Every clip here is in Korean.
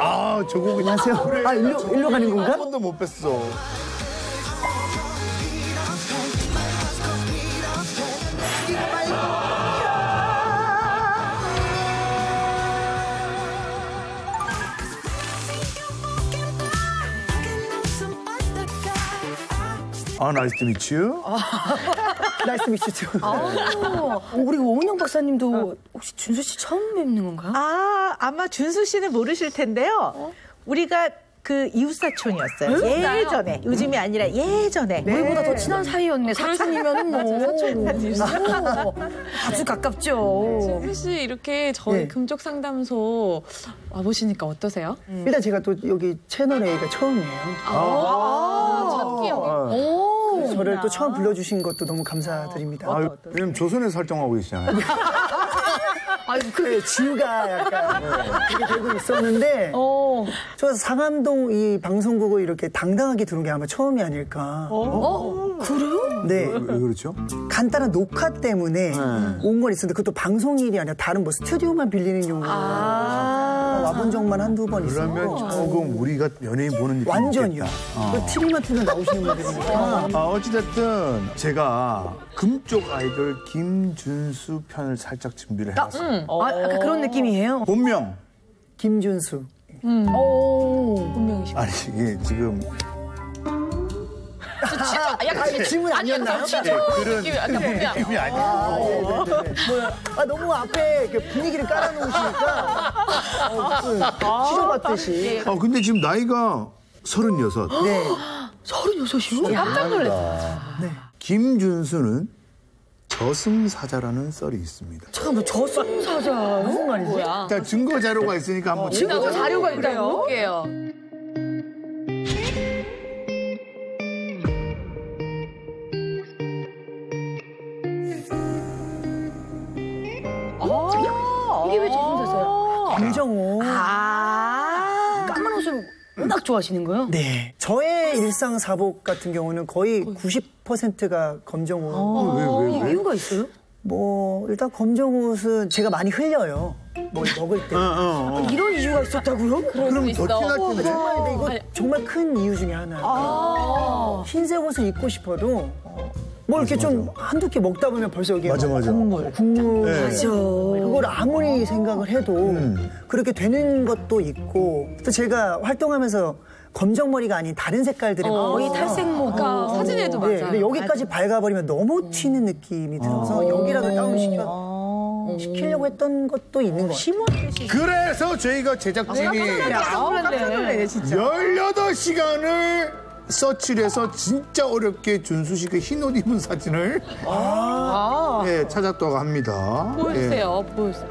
아, 저거 안녕하세요. 그래. 아, 일로 가는 건가? 한 번도 못 뺐어. 아, 나이스 투 미츠 유. 나이스 미츠 유. 우리 오은영 박사님도 혹시 준수 씨 처음 뵙는 건가요? 아, 아마 준수 씨는 모르실 텐데요. 우리가 그 이웃사촌이었어요. 예전에. 요즘이 아니라 예전에. 우리보다 더 친한 사이였네. 사촌이면은 뭐. 사촌. 아주 가깝죠. 준수 씨 이렇게 저희 네. 금쪽 상담소 와보시니까 어떠세요? 일단 제가 또 여기 채널 A가 처음이에요. 첫 기억. 저를 또 처음 불러주신 것도 너무 감사드립니다. 아유, 왜냐면 조선에서 활동하고 계시잖아요. 아유, 그 지우가 약간 그렇게 되고 있었는데 저 상암동 이 방송국을 이렇게 당당하게 들어온 게 아마 처음이 아닐까. 그래요? 네. 왜 그렇죠? 간단한 녹화 때문에 온 건 있었는데 그것도 방송일이 아니라 다른 뭐 스튜디오만 빌리는 용으로 와본 적만 한두 번 있어요. 그러면 조금 우리가 연예인 보는 느낌이 완전히요. 있겠다. TV만 틀면 나오시는 분들이니까. 어찌됐든 제가 금쪽 아이돌 김준수 편을 살짝 준비를 해봤습니다. 약간 그런 느낌이에요. 본명. 김준수. 본명이시고. 아니, 이게 지금. 약간 질문 아니었나요? 그런 느낌이 아니고. 너무 앞에 이렇게 분위기를 깔아놓으시니까 치료받듯이. 근데 지금 나이가 36. 네. 36이요? 깜짝 놀랐어요. 네. 김준수는 저승사자라는 썰이 있습니다. 잠깐만, 저승사자 무슨 말이지? 뭐야? 일단 증거 자료가 있으니까 한번 증거 자료가 있다고? 볼게요. 이게 왜 저승사자야? 김정호. 까만 옷을 워낙 좋아하시는 거예요? 네. 저의 일상사복 같은 경우는 거의 90%가 검정옷. 왜? 이유가 있어요? 뭐 일단 검정옷은 제가 많이 흘려요. 뭐 먹을 때. 이런 이유가 있었다고요? 그럼 더 티날 텐데. 정말 근데 이거 정말 큰 이유 중에 하나예요. 흰색 옷을 입고 싶어도 뭐 이렇게 좀 한두 끼 먹다 보면 벌써 여기 맞아. 국물. 네. 맞아. 그걸 아무리 생각을 해도 그렇게 되는 것도 있고 또 제가 활동하면서 검정머리가 아닌 다른 색깔들의 거의 탈색모. 아까 사진에도 맞아요. 근데 여기까지 밝아버리면 너무 튀는 느낌이 들어서 여기라도 다운 시키려고 했던 것도 있는 것 같아요. 그래서 저희가 제작진이 18시간을 서치를 해서 진짜 어렵게 준수 씨가 흰 옷 입은 사진을 네, 찾았다고 합니다. 보여주세요. 보여주세요.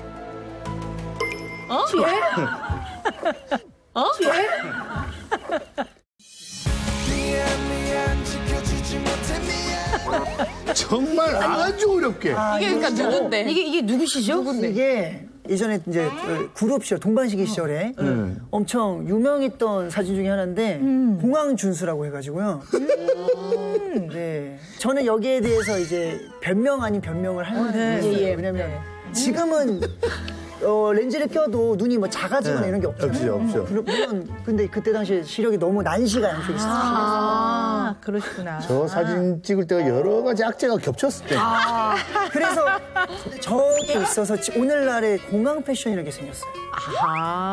정말 아주 어렵게. 이게 그러니까 누군데? 이게 누구시죠? 이게 예전에 이제 그룹 시절, 동방신기 시절에 엄청 유명했던 사진 중에 하나인데 공항 준수라고 해가지고요. 네. 저는 여기에 대해서 이제 변명 아닌 변명을 하는데 왜냐면 지금은 렌즈를 껴도 눈이 뭐 작아지거나 이런 게 없잖아요. 없죠. 물론 근데 그때 당시에 시력이 너무 난시가 양쪽이 있었어요. 그러시구나. 저 사진 찍을 때가 여러 가지 악재가 겹쳤을 때. 그래서 저게 있어서 오늘날의 공항 패션이라는 게 생겼어요.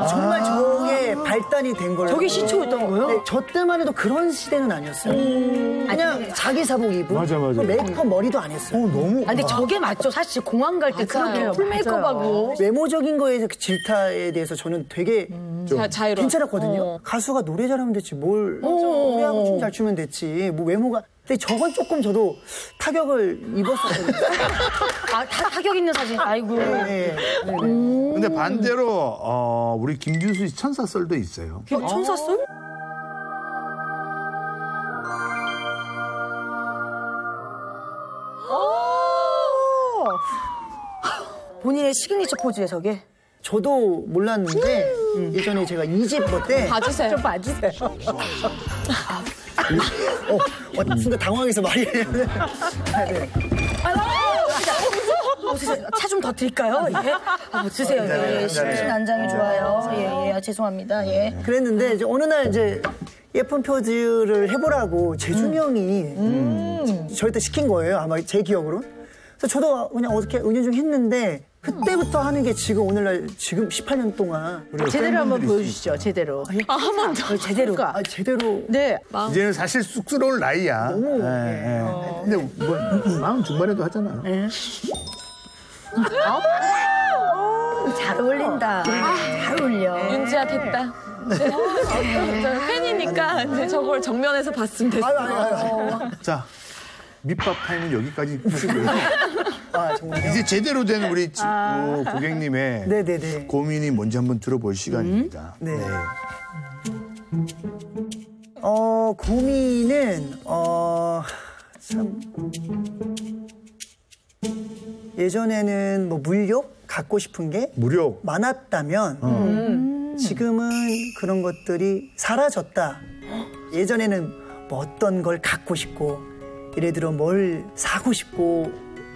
정말 저게 발단이 된 걸로. 저게 시초였던 거예요? 네, 저 때만 해도 그런 시대는 아니었어요. 그냥 자기 사복 입고 맞아. 메이크업 머리도 안 했어요. 너무. 근데 저게 맞죠. 사실 공항 갈 때 그렇게 풀 메이크업하고. 외모적인 거에서 그 질타에 대해서 저는 되게 좀 자유로워. 괜찮았거든요. 가수가 노래 잘하면 됐지 뭘 노래하고 춤 잘 추면 됐지 뭐 외모가. 근데 저건 조금 저도 타격을 입었었거든요. 타격 있는 사진. 아이고. 네. 근데 반대로 우리 김준수 씨 천사썰도 있어요. 천사술? 본인의 시그니처 포즈에 저게? 저도 몰랐는데 예전에 제가 2집 때 봐주세요. 좀 봐주세요. 순간 당황해서 말이 네. 차 좀 더 드릴까요? 예? 드세요. 예, 신안장이 좋아요. 예. 죄송합니다. 예. 그랬는데 이제 어느 날 이제 예쁜 표즈를 해보라고 재준이 형이 저한테 시킨 거예요. 아마 제 기억으로. 그래서 저도 그냥 어떻게 은연중 했는데 그때부터 하는 게 지금 오늘날 지금 18년 동안 제대로 한번 보여주시죠. 제대로. 한 번 더. 제대로. 제대로 네. 이제는 사실 쑥스러울 나이야. 근데 뭐 마음 중반에도 하잖아. 잘 어울린다. 잘 어울려. 윤지야 됐다. 저 팬이니까 이제 저걸 정면에서 봤으면 됐어. 자, 밑밥 타임은 여기까지 하시고요. 아 정말요? 이제 제대로 된 우리 고객님의 네네네. 고민이 뭔지 한번 들어볼 시간입니다. 네. 고민은 참 예전에는 뭐 물욕 갖고 싶은 게 무력. 많았다면 지금은 그런 것들이 사라졌다. 예전에는 뭐 어떤 걸 갖고 싶고 예를 들어 뭘 사고 싶고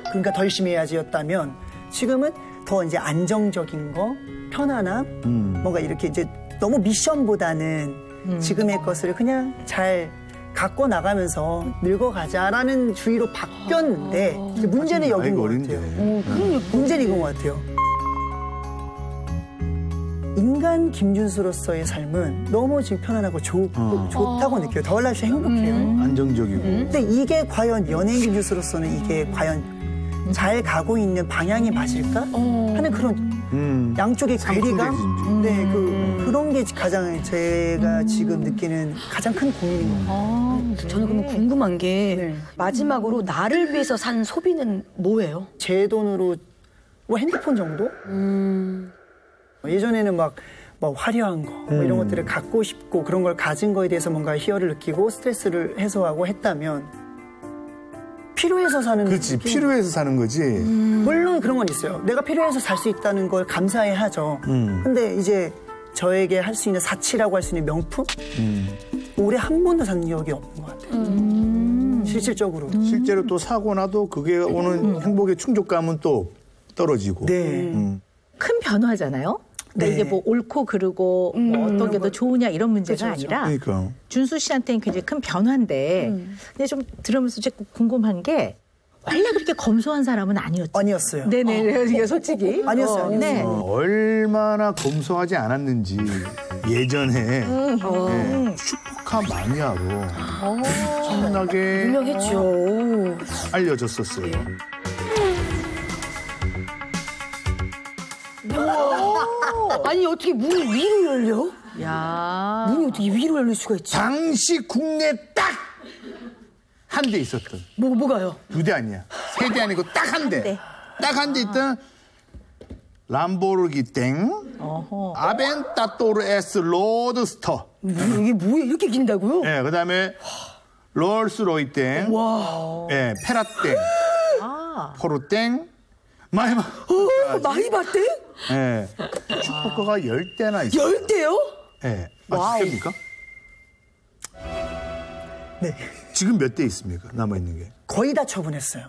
그러니까 더 열심히 해야지였다면 지금은 더 이제 안정적인 거, 편안함, 뭔가 이렇게 이제 너무 미션보다는 지금의 것을 그냥 잘 갖고 나가면서 늙어가자라는 주의로 바뀌었는데 이제 문제는 여긴 것 같아요. 문제는 이건 것 같아요. 인간 김준수로서의 삶은 너무 지금 편안하고 좋다고 느껴요. 더 올라서 행복해요. 안정적이고. 근데 이게 과연 연예인 김준수로서는 이게 과연 잘 가고 있는 방향이 맞을까 하는 그런 양쪽의 괴리감, 네, 그런 게 가장 제가 지금 느끼는 가장 큰 고민인 것 같아요. 저는 그럼 궁금한 게 네. 마지막으로 나를 위해서 산 소비는 뭐예요? 제 돈으로 뭐 핸드폰 정도? 예전에는 막 화려한 거 뭐 이런 것들을 갖고 싶고 그런 걸 가진 거에 대해서 뭔가 희열을 느끼고 스트레스를 해소하고 했다면 필요해서 사는 그렇지, 느낌? 필요해서 사는 거지. 물론 그런 건 있어요. 내가 필요해서 살 수 있다는 걸 감사해 하죠. 근데 이제 저에게 할 수 있는 사치라고 할 수 있는 명품? 올해 한 번도 산 적이 없는 것 같아요. 실질적으로. 실제로 또 사고 나도 그게 오는 행복의 충족감은 또 떨어지고. 네. 큰 변화잖아요. 근데 네. 이게 뭐 옳고 그르고 뭐 어떤 게 더 좋으냐 이런 문제가 그렇죠. 아니라 그러니까. 준수 씨한테는 굉장히 큰 변화인데 근데 좀 들으면서 자꾸 궁금한 게 원래 그렇게 검소한 사람은 아니었죠. 아니었어요. 네네. 이게 솔직히. 아니었어요. 네. 얼마나 검소하지 않았는지 예전에 슈퍼카 마니아로 엄청나게 유명했죠. 알려졌었어요. 아니 어떻게 문이 위로 열려? 야. 문이 어떻게 위로 열릴 수가 있지? 당시 국내 딱 한 대 있었던. 뭐가요? 2대 아니야. 3대 아니고 딱 한 대. 딱 한 대 있던 람보르기 땡, 아벤타토르 S 로드스터. 이게 뭐야? 이렇게 긴다고요? 예, 그다음에 롤스로이 땡, 예, 페라 땡, 포르 땡, 마이바. 마이바땡? 예, 슈퍼카가 10대나 있어요. 10대요? 예, 진짜입니까? 네. 지금 몇 대 있습니까? 남아 있는 게? 거의 다 처분했어요.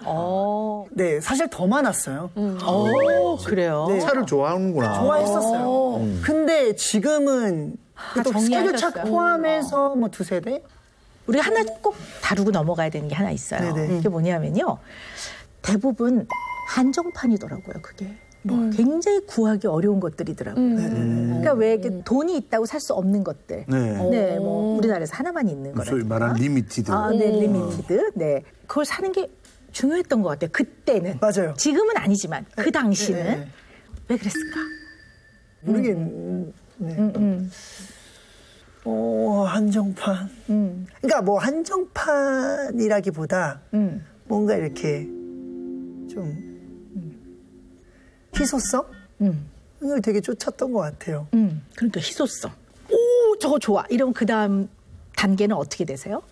네, 사실 더 많았어요. 그래요. 네. 차를 좋아하는구나. 좋아했었어요. 근데 지금은 또 정리하셨어요. 스케줄차 포함해서 뭐 2-3대? 우리 하나 꼭 다루고 넘어가야 되는 게 하나 있어요. 네네. 그게 뭐냐면요. 대부분 한정판이더라고요, 그게. 굉장히 구하기 어려운 것들이더라고요. 그러니까 왜 이렇게 돈이 있다고 살 수 없는 것들. 네. 뭐 우리나라에서 하나만 있는 거라든가. 소위 말하는 리미티드. 네, 리미티드. 네. 그걸 사는 게 중요했던 것 같아요. 그때는. 맞아요. 지금은 아니지만 그 당시는 왜 그랬을까? 모르겠네. 한정판. 그러니까 뭐 한정판이라기보다 뭔가 이렇게 좀 희소성? 이걸 되게 쫓았던 것 같아요. 그러니까 희소성. 오, 저거 좋아. 이러면 그 다음 단계는 어떻게 되세요?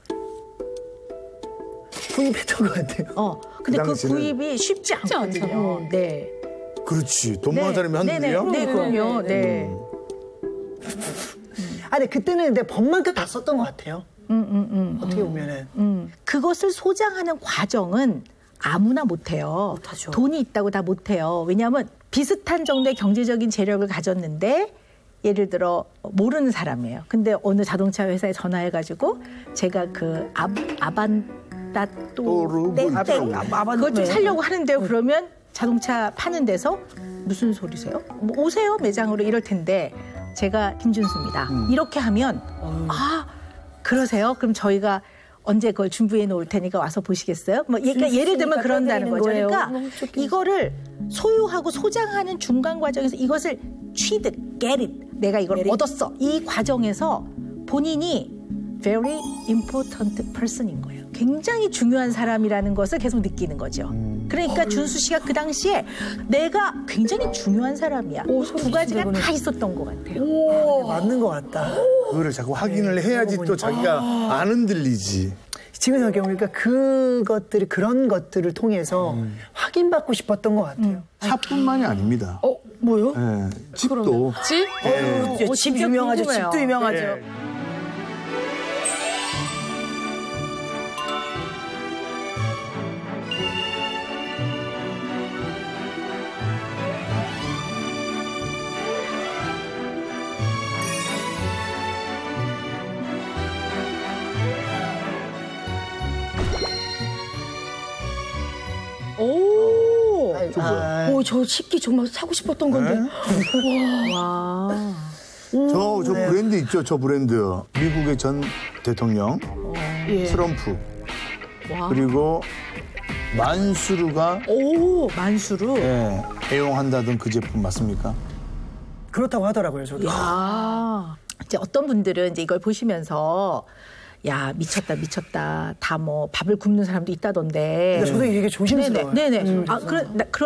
구입했던 것 같아요. 근데 그 당시는 구입이 쉽지 않거든요. 네. 그렇지. 돈 많은 사람이 한둘이야? 네, 그럼요. 네. 근데 그때는 근데 법만큼 다 썼던 것 같아요. 어떻게 보면은. 그것을 소장하는 과정은 아무나 못해요. 못하죠. 돈이 있다고 다 못해요. 왜냐하면 비슷한 정도의 경제적인 재력을 가졌는데 예를 들어 모르는 사람이에요. 근데 어느 자동차 회사에 전화해가지고 제가 그 아반다또 땡땡 그것 좀 사려고 하는데요. 그러면 자동차 파는 데서 무슨 소리세요? 뭐 오세요 매장으로 이럴 텐데 제가 김준수입니다. 이렇게 하면 아 그러세요? 그럼 저희가 언제 그걸 준비해 놓을 테니까 와서 보시겠어요? 뭐 그러니까 예를 들면 그런다는 거죠. 그러니까 이거를 소유하고 소장하는 중간 과정에서 이것을 취득, get it, 내가 이걸 얻었어. 이 과정에서 본인이 very important person인 거예요. 굉장히 중요한 사람이라는 것을 계속 느끼는 거죠. 그러니까 준수 씨가 그 당시에 내가 굉장히 중요한 사람이야. 두 가지가 다 있었던 것 같아요. 맞는 것 같다. 그거를 자꾸 확인을 해야지 또 자기가 안 흔들리지. 지금 생각해보니까 그런 것들을 통해서 확인받고 싶었던 것 같아요. 차뿐만이 아닙니다. 뭐요? 네, 집도. 집? 집 유명하죠. 궁금해요. 집도 유명하죠. 네. 오, 아, 저 식기 정말 사고 싶었던 건데. 와. 저 브랜드 있죠, 저 브랜드. 미국의 전 대통령, 트럼프. 그리고 만수르가 만수르. 예, 애용한다던 그 제품 맞습니까? 그렇다고 하더라고요, 저도. 이제 어떤 분들은 이제 이걸 보시면서 야 미쳤다 다 뭐 밥을 굽는 사람도 있다던데. 저도 이게 조심스러워요. 네네.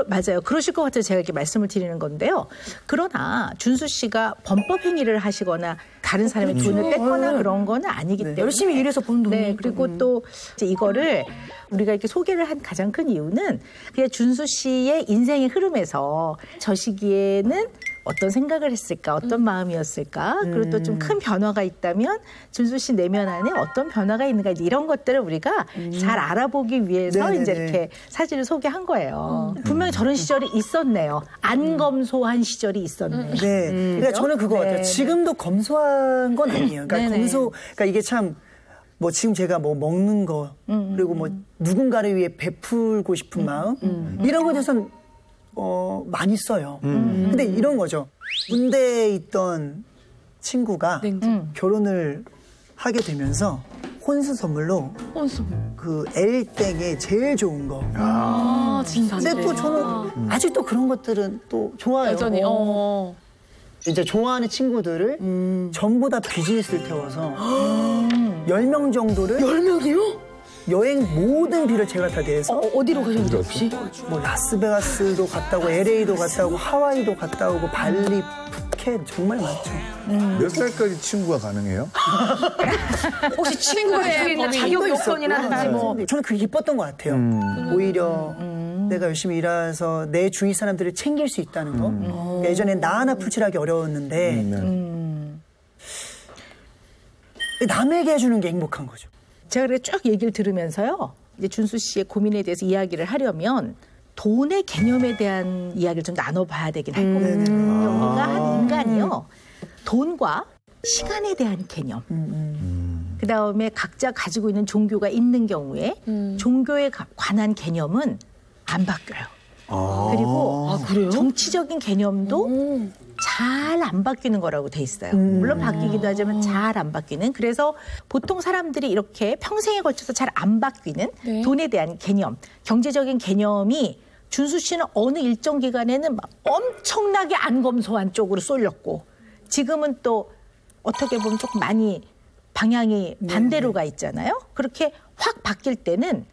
맞아요. 그러실 것 같아서 제가 이렇게 말씀을 드리는 건데요. 그러나 준수 씨가 범법 행위를 하시거나 다른 사람의 돈을 뺏거나 그런 거는 아니기 때문에 열심히 일해서 번 돈이니까. 네. 그리고 또 이제 이거를 우리가 이렇게 소개를 한 가장 큰 이유는 그냥 준수 씨의 인생의 흐름에서 저 시기에는 어떤 생각을 했을까, 어떤 마음이었을까, 그리고 또 좀 큰 변화가 있다면 준수 씨 내면 안에 어떤 변화가 있는가 이런 것들을 우리가 잘 알아보기 위해서 네네네. 이제 이렇게 사진을 소개한 거예요. 분명히 저런 시절이 있었네요. 안 검소한 시절이 있었네요. 네. 그러니까 저는 그거 같아요. 네. 지금도 검소한 건 아니에요. 그러니까 네네. 그러니까 이게 참, 뭐 지금 제가 뭐 먹는 거, 그리고 뭐 누군가를 위해 베풀고 싶은 마음, 이런 거에 대해서는 많이 써요. 근데 이런 거죠. 군대에 있던 친구가 결혼을 하게 되면서 혼수 선물로 그 L땡에 제일 좋은 거. 진짜. 근데 또 저는 아직도 그런 것들은 또 좋아요. 여전히. 이제 좋아하는 친구들을 전부 다 비즈니스를 태워서 10명 정도를 10명이요? 여행 모든 비를 제가 다 내서 어디로 가셨는지 혹시? 뭐 라스베가스도 갔다 오고 LA도 갔다 오고 하와이도 갔다 오고 발리, 푸켓 정말 많죠. 몇 살까지 친구가 가능해요? 혹시 친구가 친구의 있는 범위 자격 요건이라든지 뭐. 저는 그게 기뻤던 것 같아요. 오히려 내가 열심히 일해서 내 주위 사람들을 챙길 수 있다는 거. 그러니까 예전엔 나 하나 풀칠하기 어려웠는데 남에게 해주는 게 행복한 거죠. 제가 그렇게 쭉 얘기를 들으면서요. 이제 준수 씨의 고민에 대해서 이야기를 하려면 돈의 개념에 대한 이야기를 좀 나눠봐야 되긴 할 거거든요. 우리가 한 인간이요. 돈과 시간에 대한 개념. 그다음에 각자 가지고 있는 종교가 있는 경우에 종교에 관한 개념은 안 바뀌어요. 그리고 정치적인 개념도 잘 안 바뀌는 거라고 돼 있어요. 물론 바뀌기도 하지만 잘 안 바뀌는. 그래서 보통 사람들이 이렇게 평생에 걸쳐서 잘 안 바뀌는 돈에 대한 개념, 경제적인 개념이 준수 씨는 어느 일정 기간에는 막 엄청나게 안 검소한 쪽으로 쏠렸고 지금은 또 어떻게 보면 조금 많이 방향이 반대로 가 있잖아요. 그렇게 확 바뀔 때는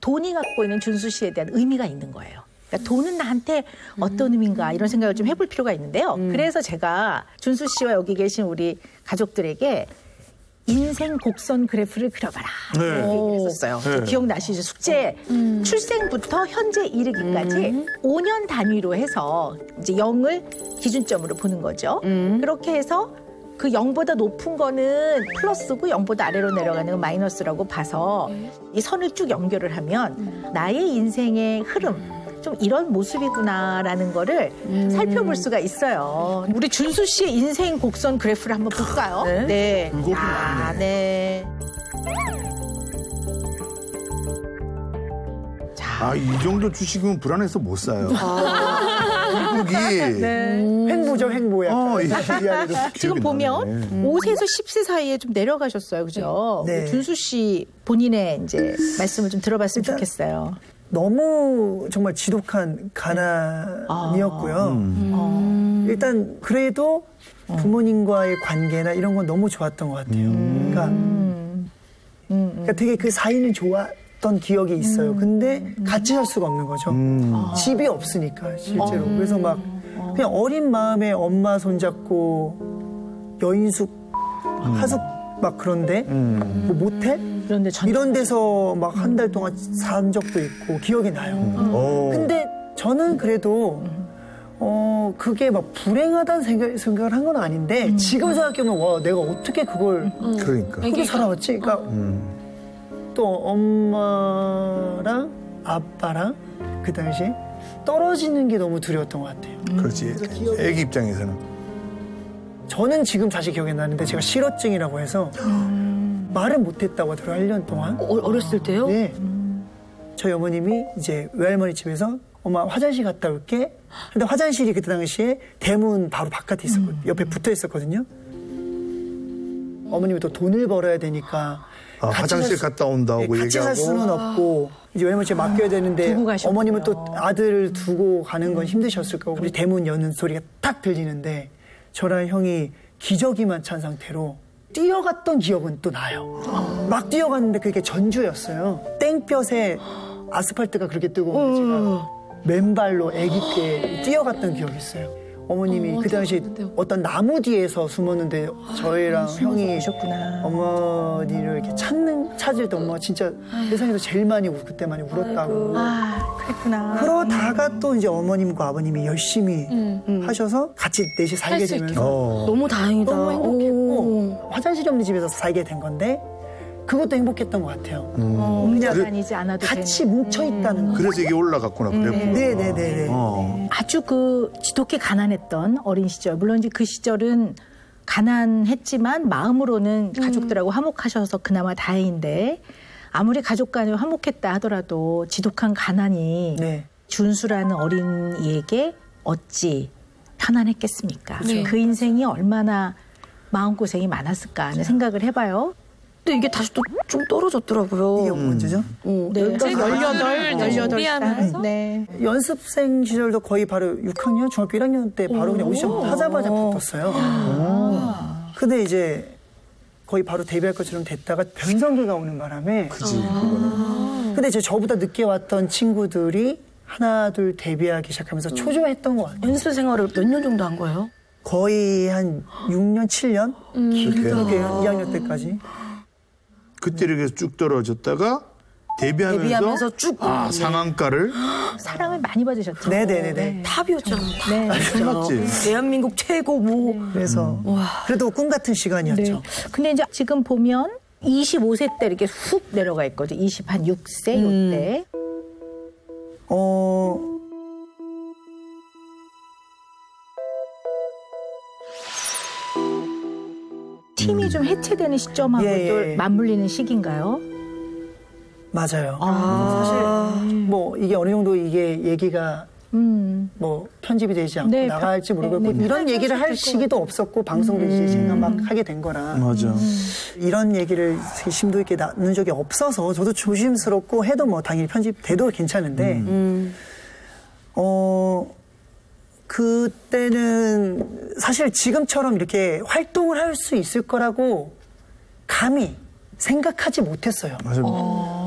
돈이 갖고 있는 준수 씨에 대한 의미가 있는 거예요. 그러니까 돈은 나한테 어떤 의미인가 이런 생각을 좀 해볼 필요가 있는데요. 그래서 제가 준수 씨와 여기 계신 우리 가족들에게 인생 곡선 그래프를 그려봐라. 했었어요. 기억나시죠? 숙제 출생부터 현재 이르기까지 5년 단위로 해서 이제 0을 기준점으로 보는 거죠. 그렇게 해서 그 0보다 높은 거는 플러스고 0보다 아래로 내려가는 건 마이너스라고 봐서 이 선을 쭉 연결을 하면 나의 인생의 흐름 좀 이런 모습이구나라는 거를 살펴볼 수가 있어요. 우리 준수 씨의 인생 곡선 그래프를 한번 볼까요? 네. 야, 네. 이 정도 주식은 불안해서 못 사요. 미국이 횡보죠, 횡보야. 지금 보면 5세에서 10세 사이에 좀 내려가셨어요, 그죠? 네. 준수 씨 본인의 이제 말씀을 좀 들어봤으면 좋겠어요. 너무 정말 지독한 가난이었고요. 일단 그래도 부모님과의 관계나 이런 건 너무 좋았던 것 같아요. 그러니까 되게 그 사이는 좋았던 기억이 있어요. 근데 같이 살 수가 없는 거죠. 집이 없으니까 실제로. 그래서 막 그냥 어린 마음에 엄마 손잡고 여인숙, 하숙 막 그런데 뭐 모텔? 이런 데서 막 한 달 동안 산 적도 있고 기억이 나요. 근데 저는 그래도 그게 막 불행하다는 생각을 한 건 아닌데 지금 생각해보면 와 내가 어떻게 그걸 그렇게 살아왔지? 그러니까 또 엄마랑 아빠랑 그 당시에 떨어지는 게 너무 두려웠던 것 같아요. 그렇지. 애기 입장에서는. 저는 지금 다시 기억이 나는데 제가 실어증이라고 해서 말을 못했다고 하더라고요. 1년 동안. 어렸을 때요? 네. 저희 어머님이 이제 외할머니 집에서 엄마 화장실 갔다 올게. 근데 화장실이 그때 당시에 대문 바로 바깥에 있었거든요. 옆에 붙어 있었거든요. 어머님이 또 돈을 벌어야 되니까 화장실 갔다 온다고 얘기하고. 같이 살 수는 없고 이제 외할머니 집에 맡겨야 되는데 어머님은 또 아들을 두고 가는 건 힘드셨을 거고 우리 대문 여는 소리가 딱 들리는데 저랑 형이 기저귀만 찬 상태로 뛰어갔던 기억은 또 나요. 막 뛰어갔는데 그게 전주였어요. 땡볕에 아스팔트가 그렇게 뜨거운데 제가 맨발로 아기 때 뛰어갔던 기억이 있어요. 어머님이 그 당시 어떤 나무 뒤에서 숨었는데 저희랑 형이 계셨구나. 어머니를 이렇게 찾을 때 엄마가 진짜 세상에서 제일 많이 그때 많이 울었다고. 그랬구나. 그러다가 또 이제 어머님과 아버님이 열심히 하셔서 같이 넷이 살게 되면서 너무 다행이다. 너무 행복했고 화장실이 없는 집에서 살게 된 건데 그것도 행복했던 것 같아요. 혼자 다니지 않아도 같이 되는. 뭉쳐있다는 거. 그래서 이게 올라갔구나. 그랬구나. 네네네. 아주 그 지독히 가난했던 어린 시절. 물론 이제 그 시절은 가난했지만 마음으로는 가족들하고 화목하셔서 그나마 다행인데 아무리 가족 간에 화목했다 하더라도 지독한 가난이 준수라는 어린이에게 어찌 편안했겠습니까? 그 인생이 얼마나 마음고생이 많았을까 하는 생각을 해봐요. 근데 이게 다시 또 좀 떨어졌더라고요. 이게 언제죠? 네, 18살. 네. 연습생 시절도 거의 바로 6학년, 중학교 1학년 때 바로 그냥 오디션 하자마자 붙었어요. 근데 이제 거의 바로 데뷔할 것처럼 됐다가 변성기가 오는 바람에. 근데 이제 저보다 늦게 왔던 친구들이 하나, 둘 데뷔하기 시작하면서 초조했던 것 같아요. 연습 생활을 몇 년 정도 한 거예요? 거의 한 6년, 7년? 그렇게 2학년 때까지. 그때 이렇게 쭉 떨어졌다가 데뷔하면서 쭉 상한가를 사랑을 많이 받으셨죠. 네네네. 탑이었잖아. 네. 맞지. 대한민국 최고 뭐. 그래서 그래도 꿈 같은 시간이었죠. 네. 근데 이제 지금 보면 25세 때 이렇게 훅 내려가 있거든요. 26세 이때. 팀이 좀 해체되는 시점하고 또 맞물리는 시기인가요? 맞아요. 사실 뭐 이게 어느 정도 이게 얘기가 뭐 편집이 되지 않고 나갈지 모르겠고 이런 얘기를 할 시기도 없었고 방송도 이제 제가 막 하게 된 거라. 맞아. 이런 얘기를 심도 있게 나눈 적이 없어서 저도 조심스럽고 해도 뭐 당연히 편집돼도 괜찮은데 그때는 사실 지금처럼 이렇게 활동을 할 수 있을 거라고 감히 생각하지 못했어요. 맞아.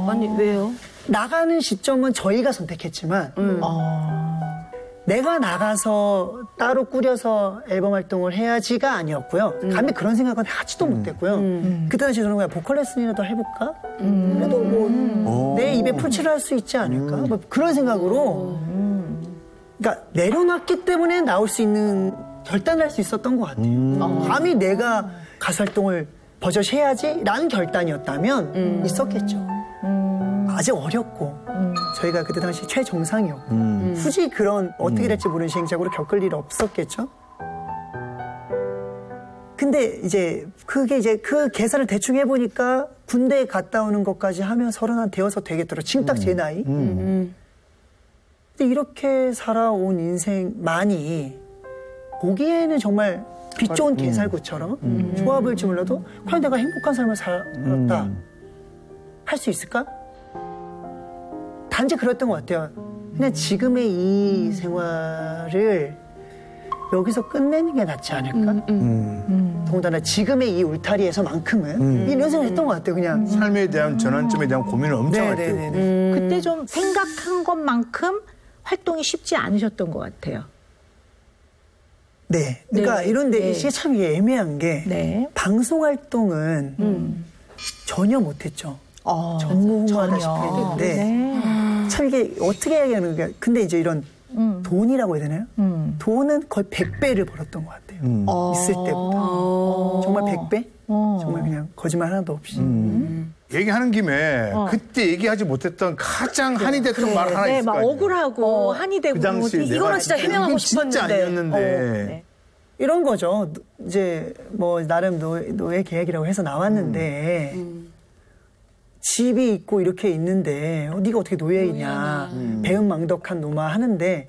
아니 왜요? 나가는 시점은 저희가 선택했지만 내가 나가서 따로 꾸려서 앨범 활동을 해야지가 아니었고요. 감히 그런 생각은 하지도 못했고요. 그때 당시 저는 그냥 보컬 레슨이라도 해볼까? 그래도 뭐 내 입에 풀칠을 할 수 있지 않을까? 뭐 그런 생각으로 그러니까 내려놨기 때문에 나올 수 있는 결단을 할 수 있었던 것 같아요. 감히 내가 가수 활동을 버젓이 해야지라는 결단이었다면 있었겠죠. 아직 어렸고 저희가 그때 당시 최정상이었고 굳이 그런 어떻게 될지 모르는 시행착오를 겪을 일 없었겠죠. 근데 이제 그게 이제 그 계산을 대충 해보니까 군대에 갔다 오는 것까지 하면 30 되어서 되겠더라. 지금 딱 제 나이. 근데 이렇게 살아온 인생만이 보기에는 정말 빛 좋은 개살구처럼 좋아 보일지 몰라도 과연 내가 행복한 삶을 살았다 할 수 있을까? 단지 그랬던 것 같아요. 그냥 지금의 이 생활을 여기서 끝내는 게 낫지 않을까? 더군다나 지금의 이 울타리에서만큼은 이런 생각을 했던 것 같아요. 그냥 삶에 대한 전환점에 대한 고민을 엄청 할 때고. 그때 좀 생각한 것만큼 활동이 쉽지 않으셨던 것 같아요. 네. 그러니까 네. 이런데 네. 이게 참 이게 애매한 게 네. 방송 활동은 전혀 못했죠. 전무후무하다시피 했는데 네. 참 이게 어떻게 얘기하는 게 근데 이제 이런 돈이라고 해야 되나요? 돈은 거의 100배를 벌었던 것 같아요. 있을 때보다. 정말 100배? 정말 그냥 거짓말 하나도 없이. 얘기하는 김에 그때 얘기하지 못했던 가장 한이 됐던 말 하나 네, 있을 막 거 아니에요. 억울하고 한이 되고 그 당시에 이거는 진짜 해명하고 이건 진짜 싶었는데. 아니었는데. 네. 이런 거죠. 이제 뭐 나름 노예 계약이라고 해서 나왔는데 집이 있고 이렇게 있는데 네가 어떻게 노예이냐. 배은망덕한 놈아 하는데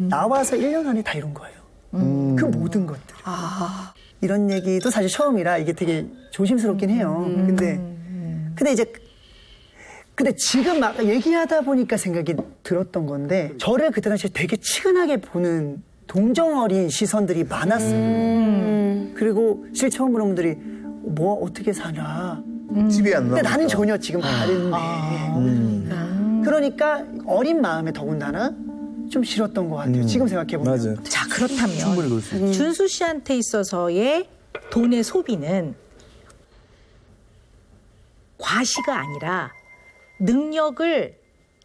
나와서 1년 안에 다 이룬 거예요. 그 모든 것들. 이런 얘기도 사실 처음이라 이게 되게 조심스럽긴 해요. 근데 이제 근데 지금 막 얘기하다 보니까 생각이 들었던 건데 저를 그때 당시에 되게 치근하게 보는 동정어린 시선들이 많았어요. 그리고 실제 처음 보는 분들이 뭐 어떻게 사나. 집이 안 근데 나오니까. 나는 전혀 지금 다른데. 그러니까 어린 마음에 더군다나 좀 싫었던 것 같아요. 지금 생각해보면. 맞아요. 자, 그렇다면 충분히 그럴 수 있죠. 준수 씨한테 있어서의 돈의 소비는 과시가 아니라 능력을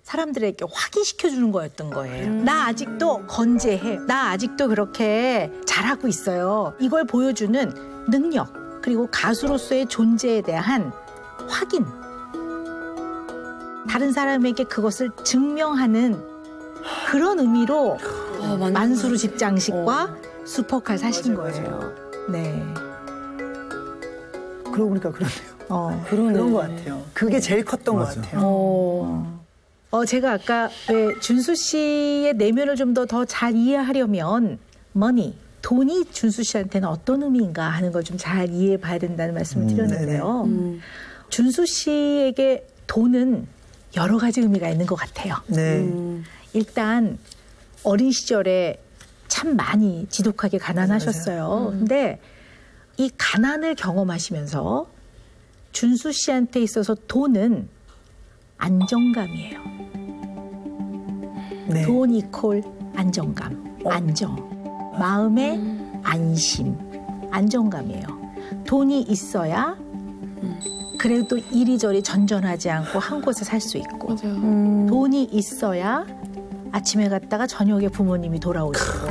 사람들에게 확인시켜 주는 거였던 거예요. 나 아직도 건재해. 나 아직도 그렇게 잘하고 있어요. 이걸 보여주는 능력, 그리고 가수로서의 존재에 대한 확인. 다른 사람에게 그것을 증명하는 그런 의미로 만수르 집장식과 슈퍼카를 사신 거예요. 네. 그러고 보니까 그러네요. 그런 것 같아요. 그게 제일 컸던 것 같아요. 제가 아까 왜 준수 씨의 내면을 좀 더 잘 이해하려면 머니, 돈이 준수 씨한테는 어떤 의미인가 하는 걸 좀 잘 이해해 봐야 된다는 말씀을 드렸는데요. 준수 씨에게 돈은 여러 가지 의미가 있는 것 같아요. 네. 일단 어린 시절에 참 많이 지독하게 가난하셨어요. 근데 이 가난을 경험하시면서 준수 씨한테 있어서 돈은 안정감이에요. 네. 돈 이콜 안정감, 안정. 마음의 안심, 안정감이에요. 돈이 있어야 그래도 이리저리 전전하지 않고 한 곳에 살 수 있고 돈이 있어야 아침에 갔다가 저녁에 부모님이 돌아오시고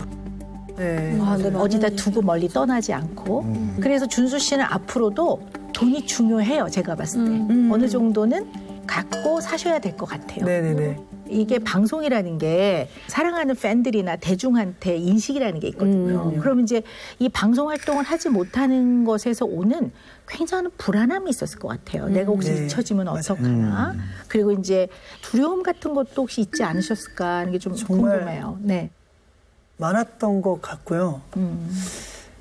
네. 어디다 두고 멀리 떠나지 않고 그래서 준수 씨는 앞으로도 돈이 중요해요. 제가 봤을 때. 어느 정도는 갖고 사셔야 될 것 같아요. 네네네. 이게 방송이라는 게 사랑하는 팬들이나 대중한테 인식이라는 게 있거든요. 그러면 이제 이 방송 활동을 하지 못하는 것에서 오는 굉장한 불안함이 있었을 것 같아요. 내가 혹시 네. 잊혀지면 어떡하나. 그리고 이제 두려움 같은 것도 혹시 있지 않으셨을까 하는 게 좀 정말 궁금해요. 네. 많았던 것 같고요.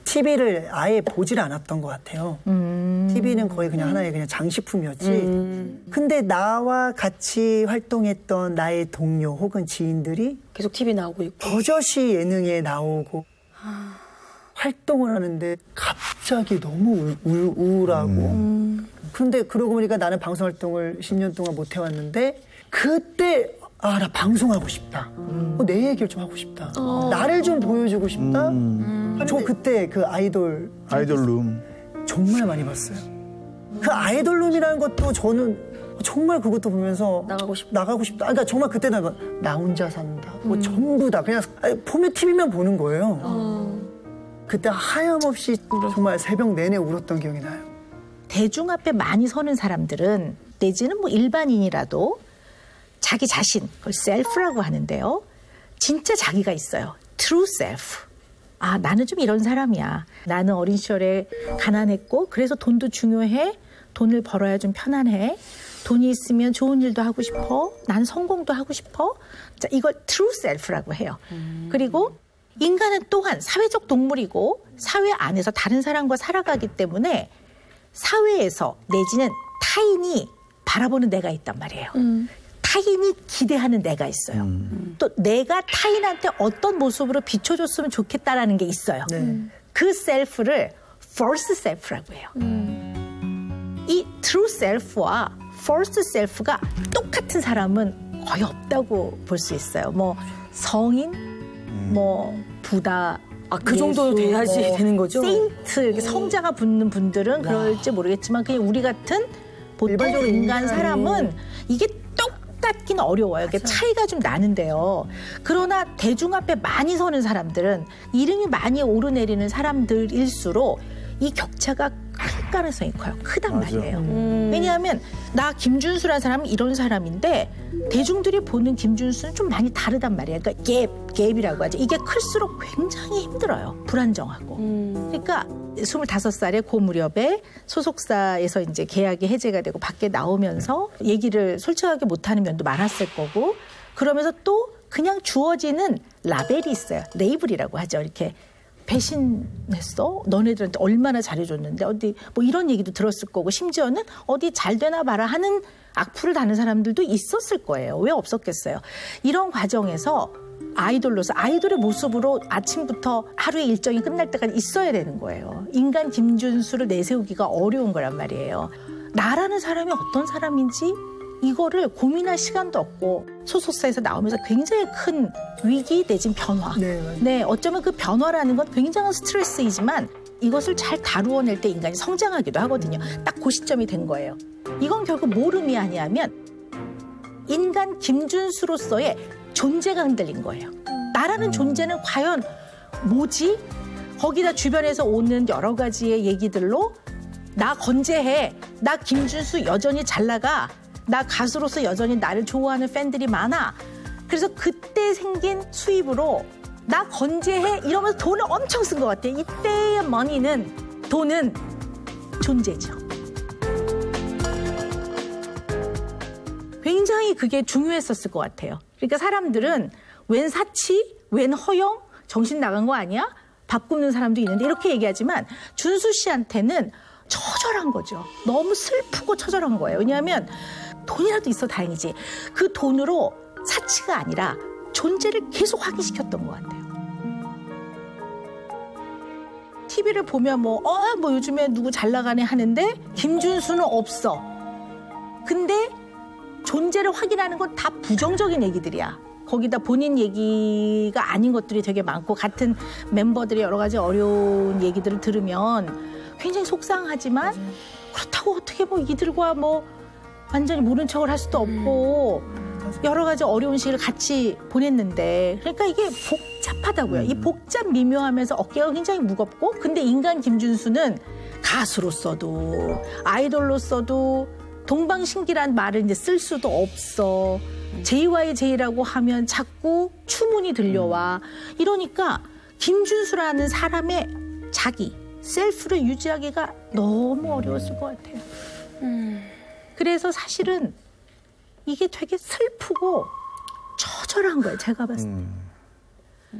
TV를 아예 보질 않았던 것 같아요. TV는 거의 그냥 하나의 그냥 장식품이었지. 근데 나와 같이 활동했던 나의 동료 혹은 지인들이 계속 TV 나오고 있고. 버젓이 예능에 나오고 활동을 하는데 갑자기 너무 우울하고. 그런데 그러고 보니까 나는 방송 활동을 10년 동안 못 해왔는데 그때 나 방송하고 싶다. 내 얘기를 좀 하고 싶다. 나를 좀 보여주고 싶다. 저 그때 그 아이돌룸. 정말 많이 봤어요. 그 아이돌룸이라는 것도 저는 정말 그것도 보면서 나가고 싶다. 그러니까 정말 그때는 나 혼자 산다. 뭐 전부 다 그냥 보면 TV만 보는 거예요. 그때 하염없이 정말 새벽 내내 울었던 기억이 나요. 대중 앞에 많이 서는 사람들은 내지는 뭐 일반인이라도 자기 자신, 그걸 셀프라고 하는데요. 진짜 자기가 있어요. true self. 아, 나는 좀 이런 사람이야. 나는 어린 시절에 가난했고 그래서 돈도 중요해. 돈을 벌어야 좀 편안해. 돈이 있으면 좋은 일도 하고 싶어. 난 성공도 하고 싶어. 자, 이걸 true self라고 해요. 그리고 인간은 또한 사회적 동물이고 사회 안에서 다른 사람과 살아가기 때문에 사회에서 내지는 타인이 바라보는 내가 있단 말이에요. 타인이 기대하는 내가 있어요. 또 내가 타인한테 어떤 모습으로 비춰줬으면 좋겠다라는 게 있어요. 그 셀프를 false self라고 해요. 이 true self와 false self가 똑같은 사람은 거의 없다고 볼 수 있어요. 뭐 성인, 뭐 부다, 그 정도는 돼야지 되는 거죠? 세인트, 이렇게 성자가 붙는 분들은 그럴지 모르겠지만 그냥 우리 같은 보통 인간 사람은 이게 똑같긴 어려워요. 이게 차이가 좀 나는데요. 그러나 대중 앞에 많이 서는 사람들은 이름이 많이 오르내리는 사람들일수록 이 격차가 클 가능성이 커요. 크단 말이에요. 왜냐하면 나 김준수라는 사람은 이런 사람인데 대중들이 보는 김준수는 좀 많이 다르단 말이에요. 그러니까 갭이라고 하죠. 이게 클수록 굉장히 힘들어요. 불안정하고. 그러니까 25살에 그 무렵에 소속사에서 이제 계약이 해제가 되고 밖에 나오면서 얘기를 솔직하게 못하는 면도 많았을 거고 그러면서 또 그냥 주어지는 라벨이 있어요. 레이블이라고 하죠. 이렇게 배신했어? 너네들한테 얼마나 잘해줬는데 어디 뭐 이런 얘기도 들었을 거고 심지어는 어디 잘 되나 봐라 하는 악플을 다는 사람들도 있었을 거예요. 왜 없었겠어요? 이런 과정에서 아이돌로서 아이돌의 모습으로 아침부터 하루의 일정이 끝날 때까지 있어야 되는 거예요. 인간 김준수를 내세우기가 어려운 거란 말이에요. 나라는 사람이 어떤 사람인지 이거를 고민할 시간도 없고 소속사에서 나오면서 굉장히 큰 위기 내진 변화. 네, 어쩌면 그 변화라는 건 굉장한 스트레스이지만 이것을 잘 다루어낼 때 인간이 성장하기도 하거든요. 딱 그 시점이 된 거예요. 이건 결국 뭘 의미하냐면 인간 김준수로서의 존재가 흔들린 거예요. 나라는 존재는 과연 뭐지? 거기다 주변에서 오는 여러 가지의 얘기들로 나 건재해. 나 김준수 여전히 잘 나가. 나 가수로서 여전히 나를 좋아하는 팬들이 많아. 그래서 그때 생긴 수입으로 나 건재해 이러면서 돈을 엄청 쓴 것 같아요. 이때의 돈은 존재죠. 굉장히 그게 중요했었을 것 같아요. 그러니까 사람들은 웬 사치, 웬 허영, 정신 나간 거 아니야? 밥 굶는 사람도 있는데 이렇게 얘기하지만 준수 씨한테는 처절한 거죠. 너무 슬프고 처절한 거예요. 왜냐하면 돈이라도 있어 다행이지. 그 돈으로 사치가 아니라 존재를 계속 확인시켰던 것 같아요. TV를 보면 뭐 요즘에 누구 잘 나가네 하는데 김준수는 없어. 근데 존재를 확인하는 건 다 부정적인 얘기들이야. 거기다 본인 얘기가 아닌 것들이 되게 많고 같은 멤버들이 여러 가지 어려운 얘기들을 들으면 굉장히 속상하지만 그렇다고 어떻게 뭐 이들과 뭐 완전히 모른 척을 할 수도 없고 여러 가지 어려운 시기를 같이 보냈는데 그러니까 이게 복잡하다고요. 이 복잡 미묘하면서 어깨가 굉장히 무겁고 근데 인간 김준수는 가수로서도 아이돌로서도 동방신기란 말을 이제 쓸 수도 없어. 제이와의 제이라고 하면 자꾸 추문이 들려와. 이러니까 김준수라는 사람의 자기, 셀프를 유지하기가 너무 어려웠을 것 같아요. 그래서 사실은 이게 되게 슬프고 처절한 거예요. 제가 봤을 때.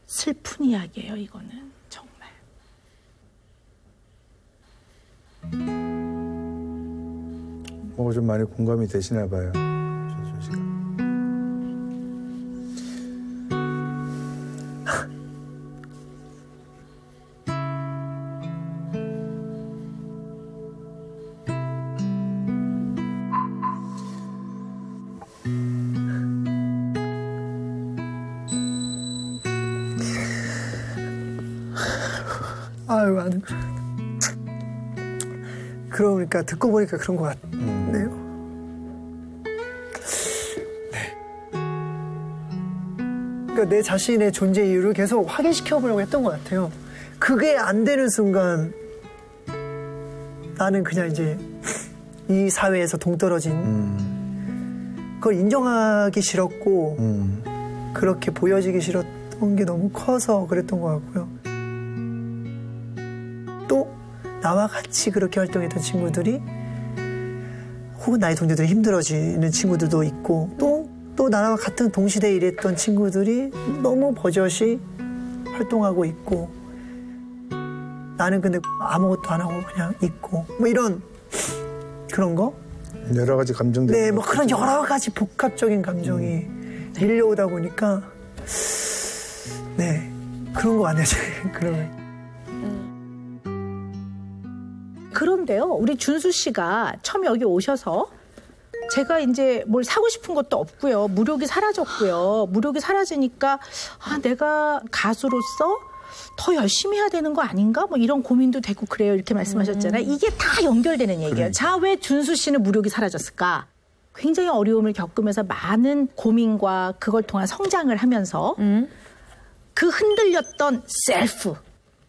슬픈 이야기예요. 이거는 정말. 뭐 좀 많이 공감이 되시나 봐요. 준수 씨가. 아유, 안 그러니까 듣고 보니까 그런 것 같네요. 네. 그러니까 내 자신의 존재 이유를 계속 확인시켜 보려고 했던 것 같아요. 그게 안 되는 순간 나는 그냥 이제 이 사회에서 동떨어진 그걸 인정하기 싫었고 그렇게 보여지기 싫었던 게 너무 커서 그랬던 것 같고요. 또 나와 같이 그렇게 활동했던 친구들이 혹은 나의 동료들이 힘들어지는 친구들도 있고 또 나와 같은 동시대에 일했던 친구들이 너무 버젓이 활동하고 있고 나는 근데 아무것도 안 하고 그냥 있고 뭐 이런 그런 거? 여러 가지 감정들. 네, 뭐 그런 여러 가지 복합적인 감정이 밀려오다 보니까 네 그런 거 같네요. 그러면. 그런데요, 우리 준수 씨가 처음 여기 오셔서 제가 이제 뭘 사고 싶은 것도 없고요. 무력이 사라졌고요. 무력이 사라지니까 내가 가수로서 더 열심히 해야 되는 거 아닌가? 뭐 이런 고민도 되고 그래요. 이렇게 말씀하셨잖아요. 이게 다 연결되는 얘기예요. 그래. 자, 왜 준수 씨는 무력이 사라졌을까? 굉장히 어려움을 겪으면서 많은 고민과 그걸 통한 성장을 하면서 그 흔들렸던 셀프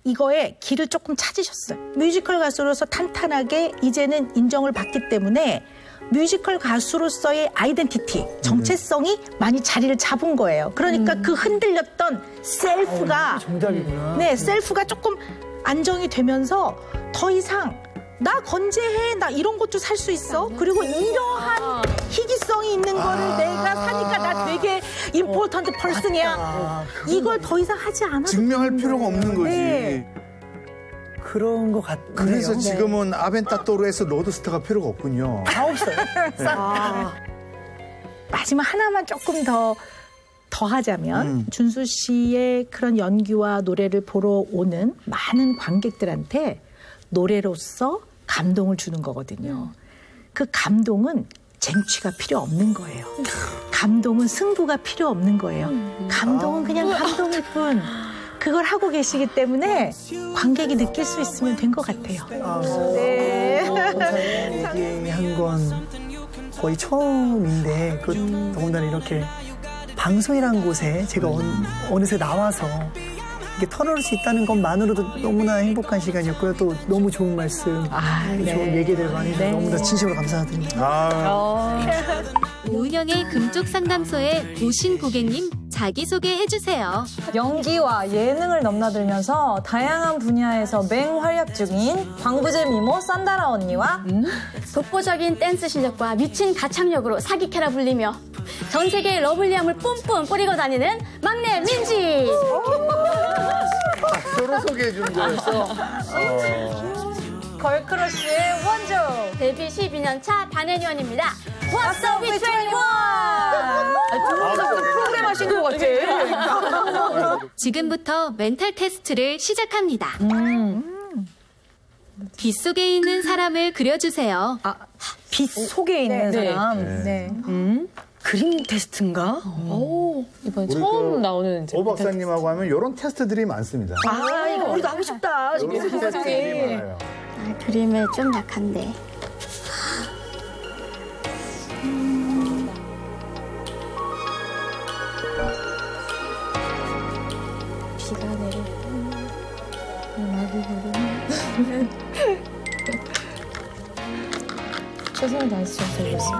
이거에 길을 조금 찾으셨어요. 뮤지컬 가수로서 탄탄하게 이제는 인정을 받기 때문에 뮤지컬 가수로서의 아이덴티티, 정체성이 많이 자리를 잡은 거예요. 그러니까 그 흔들렸던 셀프가 정답이구나. 네, 셀프가 조금 안정이 되면서 더 이상 나 건재해, 나 이런 것도 살 수 있어. 그리고 이러한 희귀성이 있는 거를 내가 사니까 나 되게 임포턴트 펄슨이야. 이걸 더 이상 하지 않아도 증명할 되는 필요가 거예요. 없는 거지. 네. 그런 것 같네요. 그래서 지금은 아벤타토르에서 로드스터가 필요가 없군요. 다 없어요. 마지막 하나만 조금 더 하자면 준수 씨의 그런 연기와 노래를 보러 오는 많은 관객들한테 노래로서 감동을 주는 거거든요. 그 감동은 쟁취가 필요 없는 거예요. 감동은 승부가 필요 없는 거예요. 감동은 그냥 감동일 뿐. 그걸 하고 계시기 때문에 관객이 느낄 수 있으면 된 것 같아요. 네. 얘기한 건 거의 처음인데 더군다나 이렇게 방송이라는 곳에 제가 어느새 나와서 이게 털어놓을 수 있다는 것만으로도 너무나 행복한 시간이었고요. 또 너무 좋은 말씀, 좋은 얘기들 많이 해주셔서 너무나 진심으로 감사드립니다. 오은영의 금쪽 상담소에 오신 고객님 자기소개 해주세요. 연기와 예능을 넘나들면서 다양한 분야에서 맹활약 중인 광부제 미모 산다라 언니와 독보적인 댄스 실력과 미친 가창력으로 사기캐라 불리며 전 세계의 러블리함을 뿜뿜 뿌리고 다니는 막내 민지. 서로 소개해 주는 거였어. 걸크러쉬의 원조 데뷔 12년 차 반혜연입니다. What's up with 21? 프로그램 하시는 것 같아. 지금부터 멘탈 테스트를 시작합니다. 빗속에 있는 사람을 그려주세요. 빛 속에 있는 사람. 네. 그림 테스트인가? 이번에 처음 나오는 이제 오 박사님하고 하면 이런 테스트들이 많습니다. 이거 우리도 하고 싶다. 이런 테스트들이 많아요. 그림에 좀 약한데. 비가 내리고 음악이 흐르는 최선을 다해서 좀 드리겠습니다.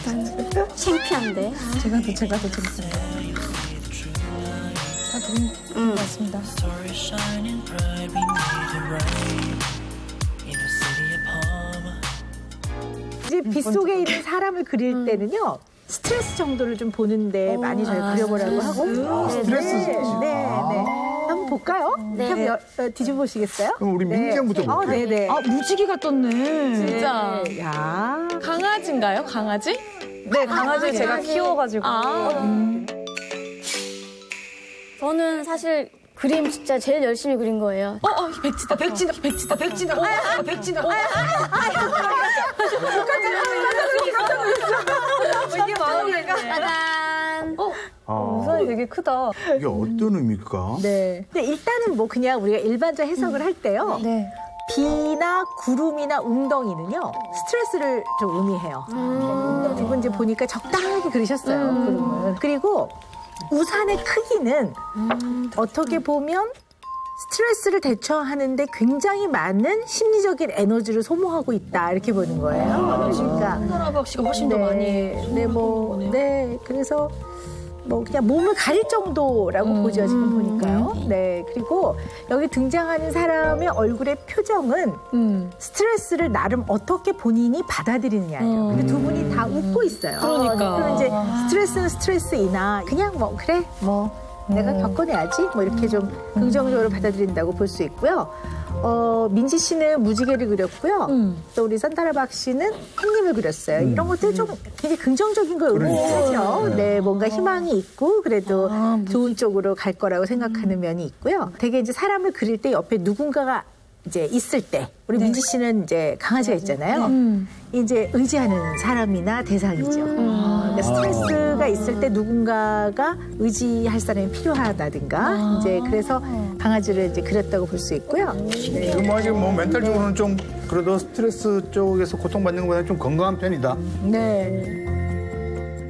난 창피한데. 제가 더 재밌습니다. 다 드린 것 같습니다. 이제 빗속에 있는 사람을 그릴 때는요. 스트레스 정도를 좀 보는데 많이 잘 그려보라고 하고. 스트레스. 네. 한번 볼까요? 네. 한번 뒤집어 보시겠어요? 그럼 우리 민지양부터 볼게요. 네네. 무지개가 떴네. 진짜. 야. 강아지인가요? 강아지? 네, 강아지 제가 키워가지고. 저는 사실 그림 진짜 제일 열심히 그린 거예요. 백지다. 이게 마음이가. 짜잔. 우선이 되게 크다. 이게 어떤 의미일까? 네. 근데 일단은 뭐 그냥 우리가 일반적 해석을 할 때요. 네. 비나 구름이나 웅덩이는요 스트레스를 좀 의미해요. 두 분 이제 보니까 적당하게 그리셨어요. 구름은. 그리고 우산의 크기는 어떻게 보면 스트레스를 대처하는데 굉장히 많은 심리적인 에너지를 소모하고 있다 이렇게 보는 거예요. 그러니까 산다라 씨가 훨씬 더 많이. 그래서 뭐 그냥 몸을 가릴 정도라고 보죠 지금 보니까요. 네, 그리고 여기 등장하는 사람의 얼굴의 표정은 스트레스를 나름 어떻게 본인이 받아들이느냐예요. 근데 두 분이 다 웃고 있어요. 그러니까. 그럼 이제 스트레스는 스트레스이나 그냥 뭐 그래 뭐 내가 겪어내야지 뭐 이렇게 좀 긍정적으로 받아들인다고 볼 수 있고요. 민지 씨는 무지개를 그렸고요. 또 우리 산다라박 씨는 햇님을 그렸어요. 이런 것들 좀 되게 긍정적인 걸 의미하죠. 네, 뭔가 희망이 있고 그래도 좋은 쪽으로 갈 거라고 생각하는 면이 있고요. 되게 이제 사람을 그릴 때 옆에 누군가가 이제 있을 때 우리 민지 씨는 이제 강아지가 있잖아요. 이제 의지하는 사람이나 대상이죠. 그러니까 스트레스가 있을 때 누군가가 의지할 사람이 필요하다든가 이제 그래서 강아지를 이제 그렸다고 볼 수 있고요. 네. 지금 아직 뭐 멘탈적으로는 좀 그래도 스트레스 쪽에서 고통받는 것보다는 좀 건강한 편이다. 네.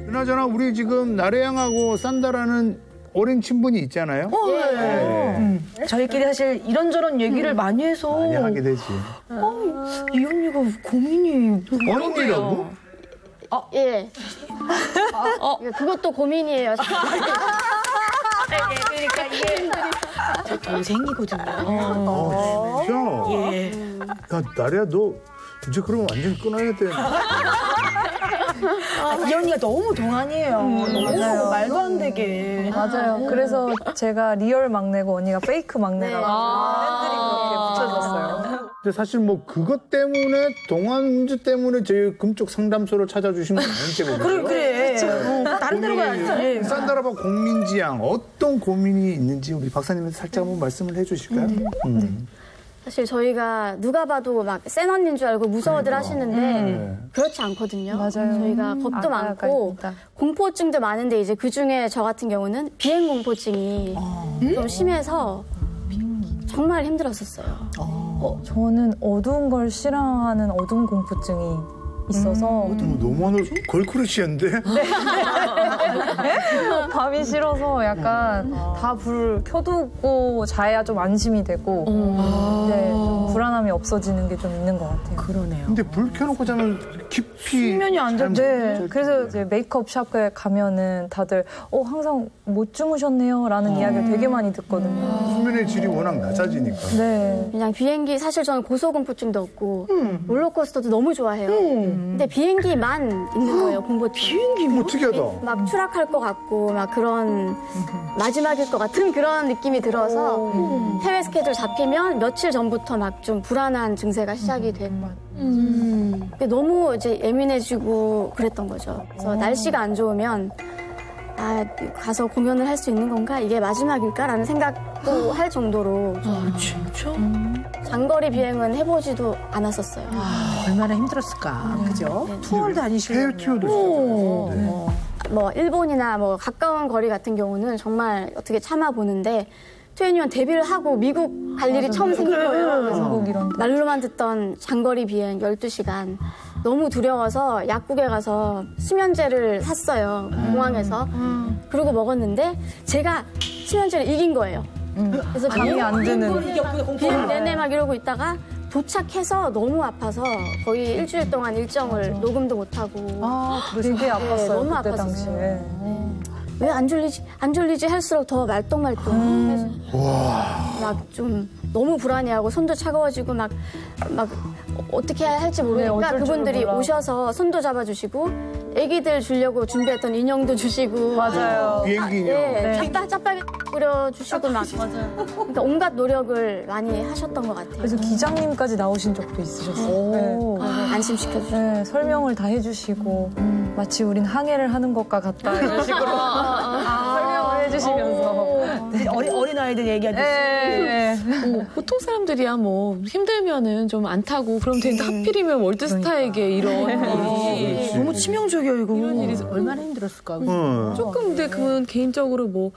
그나저나 우리 지금 나래양하고 산다라는 오랜 친분이 있잖아요. 저희끼리 사실 이런저런 얘기를 많이 해서. 많이 하게 되지. 이 언니가 고민이. 언니라고? 예. 그것도 고민이에요. 그러니까 이게 제 동생이거든요. 진짜? 예. 야, 나래야, 너 이제 그러면 완전 끊어야 돼. 이 언니가 너무 동안이에요. 너무 말도 안 되게. 맞아요. 그래서 제가 리얼 막내고 언니가 페이크 막내라고 팬들이 그렇게 붙여줬어요. 근데 사실 뭐 그것 때문에 동안 문제 때문에 저희 금쪽 상담소를 찾아주시면 아닌지 모르겠어요. 그래. 다른 데로 가야지. 산다라박 공민지양 어떤 고민이 있는지 우리 박사님한테 살짝 한번 말씀을 해주실까요? 사실 저희가 누가 봐도 막 센 언니인 줄 알고 무서워들 하시는데 그렇지 않거든요. 맞아요. 저희가 겁도 많고 공포증도 많은데 이제 그중에 저 같은 경우는 비행 공포증이 좀 심해서 정말 힘들었었어요. 저는 어두운 걸 싫어하는 어두운 공포증이 있어서 너무 걸크러쉬였는데? 밤이 싫어서 약간 다 불 켜두고 자야 좀 안심이 되고 네, 좀 불안함이 없어지는 게 좀 있는 것 같아요. 그러네요. 근데 불 켜놓고 자면 깊이 수면이 안 잘. 네, 그래서 이제 메이크업 샵에 가면은 다들 항상 못 주무셨네요라는 이야기를 되게 많이 듣거든요. 수면의 질이 워낙 낮아지니까. 네. 그냥 비행기 사실 저는 고소공포증도 없고 롤러코스터도 너무 좋아해요. 근데 비행기만 있는 거예요, 공포증. 비행기 뭐 특이하다. 막 추락할 것 같고 막 그런 마지막일 것 같은 그런 느낌이 들어서 해외 스케줄 잡히면 며칠 전부터 막 좀 불안한 증세가 시작이 되고 너무 이제 예민해지고 그랬던 거죠. 그래서 날씨가 안 좋으면 가서 공연을 할 수 있는 건가? 이게 마지막일까라는 생각도 할 정도로 진짜? 장거리 비행은 해보지도 않았었어요. 얼마나 힘들었을까, 그죠? 투어를 다니시려면. 해외 투어도 있었죠. 뭐 일본이나 뭐 가까운 거리 같은 경우는 정말 어떻게 참아보는데 2NE1 데뷔를 하고 미국 갈 일이 처음 생긴 거예요. 그래서 말로만 듣던 장거리 비행 12시간 너무 두려워서 약국에 가서 수면제를 샀어요. 공항에서. 그러고 먹었는데 제가 수면제를 이긴 거예요. 그래서 잠이 안 드는. 비행 내내 막 이러고 있다가 도착해서 너무 아파서 거의 일주일 동안 일정을 녹음도 못하고 되게 아팠어요. 너무 그때 아팠었어요. 당시에. 왜 안 졸리지 할수록 더 말똥말똥해서 막 좀 너무 불안해하고 손도 차가워지고 막 어떻게 할지 모르니까 어쩔 줄을 그분들이 몰라. 오셔서 손도 잡아주시고 애기들 주려고 준비했던 인형도 주시고 맞아요. 비행기 인형. 짜파게 끓여주시고 막 그러니까 온갖 노력을 많이 하셨던 것 같아요. 그래서 기장님까지 나오신 적도 있으셨어요. 네. 안심시켜주시고 네, 설명을 다 해주시고 마치 우린 항해를 하는 것과 같다 이런 식으로 설명을 해주시면서 어린아이들 얘기하듯이. 네. 보통 사람들이야 뭐 힘들면은 좀 안 타고 그럼 되는데 하필이면 월드스타에게 이런 일이 너무 치명적이야, 이거. 이런 일이 얼마나 힘들었을까. 조금 근데 그건 개인적으로 뭐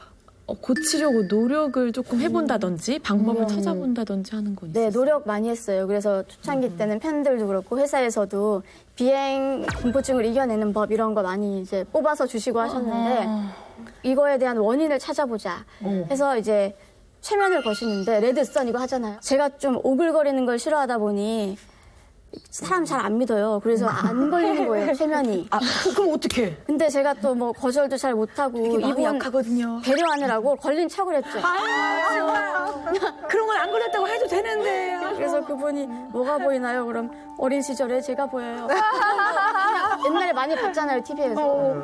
고치려고 노력을 조금 해본다든지 방법을 찾아본다든지 하는 건 있어요. 네, 노력 많이 했어요. 그래서 초창기 때는 팬들도 그렇고 회사에서도 비행 공포증을 이겨내는 법 이런 거 많이 이제 뽑아서 주시고 하셨는데 이거에 대한 원인을 찾아보자 해서 이제 최면을 거시는데 레드선 이거 하잖아요. 제가 좀 오글거리는 걸 싫어하다 보니 사람 잘 안 믿어요. 그래서 안 걸리는 거예요, 최면이. 그럼 어떡해? 근데 제가 또 뭐 거절도 잘 못하고 이분 약하거든요. 배려하느라고 걸린 척을 했죠. 그런 건 안 걸렸다고 해도 되는데. 그래서 그분이 뭐가 보이나요? 그럼 어린 시절에 제가 보여요. 옛날에 많이 봤잖아요, TV에서.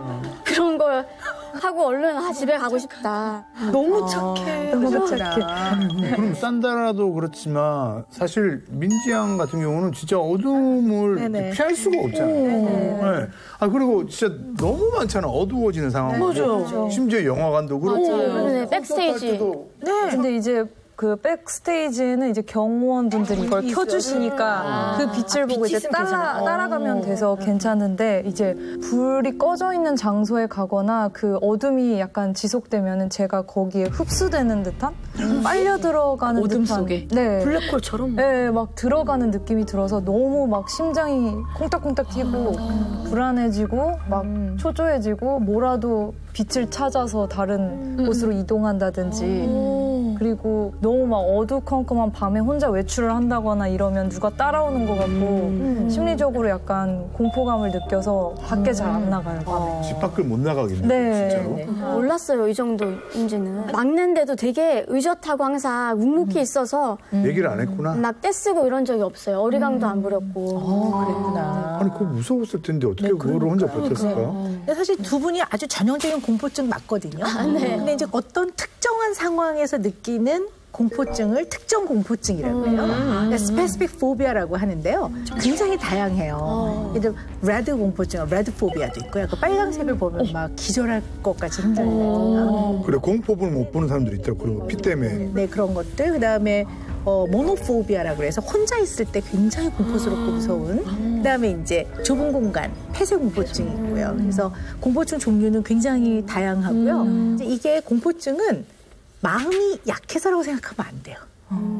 그런 걸 하고 얼른 집에 가고 싶다. 너무 착해. 너무 착해. 그럼 산다라도 그렇지만 사실 민지 양 같은 경우는 진짜 어둠을 피할 수가 없잖아요. 네. 아 그리고 진짜 너무 많잖아. 어두워지는 상황. 맞아요. 심지어 영화관도 그렇고. 네, 백스테이지. 네. 근데 이제 그 백스테이지에는 이제 경호원분들이 이걸 켜주시니까 그 빛을 보고 이제 따라가면 돼서 괜찮은데 이제 불이 꺼져 있는 장소에 가거나 그 어둠이 약간 지속되면은 제가 거기에 흡수되는 듯한 빨려 들어가는 어둠 듯한 속에 네. 블랙홀처럼 네, 막 들어가는 느낌이 들어서 너무 막 심장이 콩닥콩닥 뛰고 불안해지고 막 초조해지고 뭐라도 빛을 찾아서 다른 곳으로 이동한다든지 그리고 너무 막 어두컴컴한 밤에 혼자 외출을 한다거나 이러면 누가 따라오는 것 같고 심리적으로 약간 공포감을 느껴서 밖에 잘 안 나가요, 밤에. 집 밖을 못 나가겠네요, 네. 진짜로. 몰랐어요, 이 정도인지는. 막는데도 되게 의젓하고 항상 묵묵히 있어서 얘기를 안 했구나. 막 떼쓰고 이런 적이 없어요. 어리광도 안 부렸고. 그랬구나. 아니 그거 무서웠을 텐데 어떻게 그거를 혼자 버텼을까? 근데 사실 두 분이 아주 전형적인 공포증 맞거든요. 근데 이제 어떤 특정한 상황에서 느끼는 공포증을 특정 공포증이라고 해요. 스페시픽 포비아라고 하는데요. 굉장히 다양해요. 예를 들어 레드 공포증, 레드 포비아도 있고요. 그 빨간색을 보면 막 기절할 것까지 힘들거든요. 그래 공포를 못 보는 사람들이 있더라고. 그리고 피 때문에. 네, 그런 것들. 그다음에 모노포비아라고 해서 혼자 있을 때 굉장히 공포스럽고 무서운. 그다음에 이제 좁은 공간, 폐쇄 공포증이 있고요. 그래서 공포증 종류는 굉장히 다양하고요. 이제 이게 공포증은 마음이 약해서라고 생각하면 안 돼요.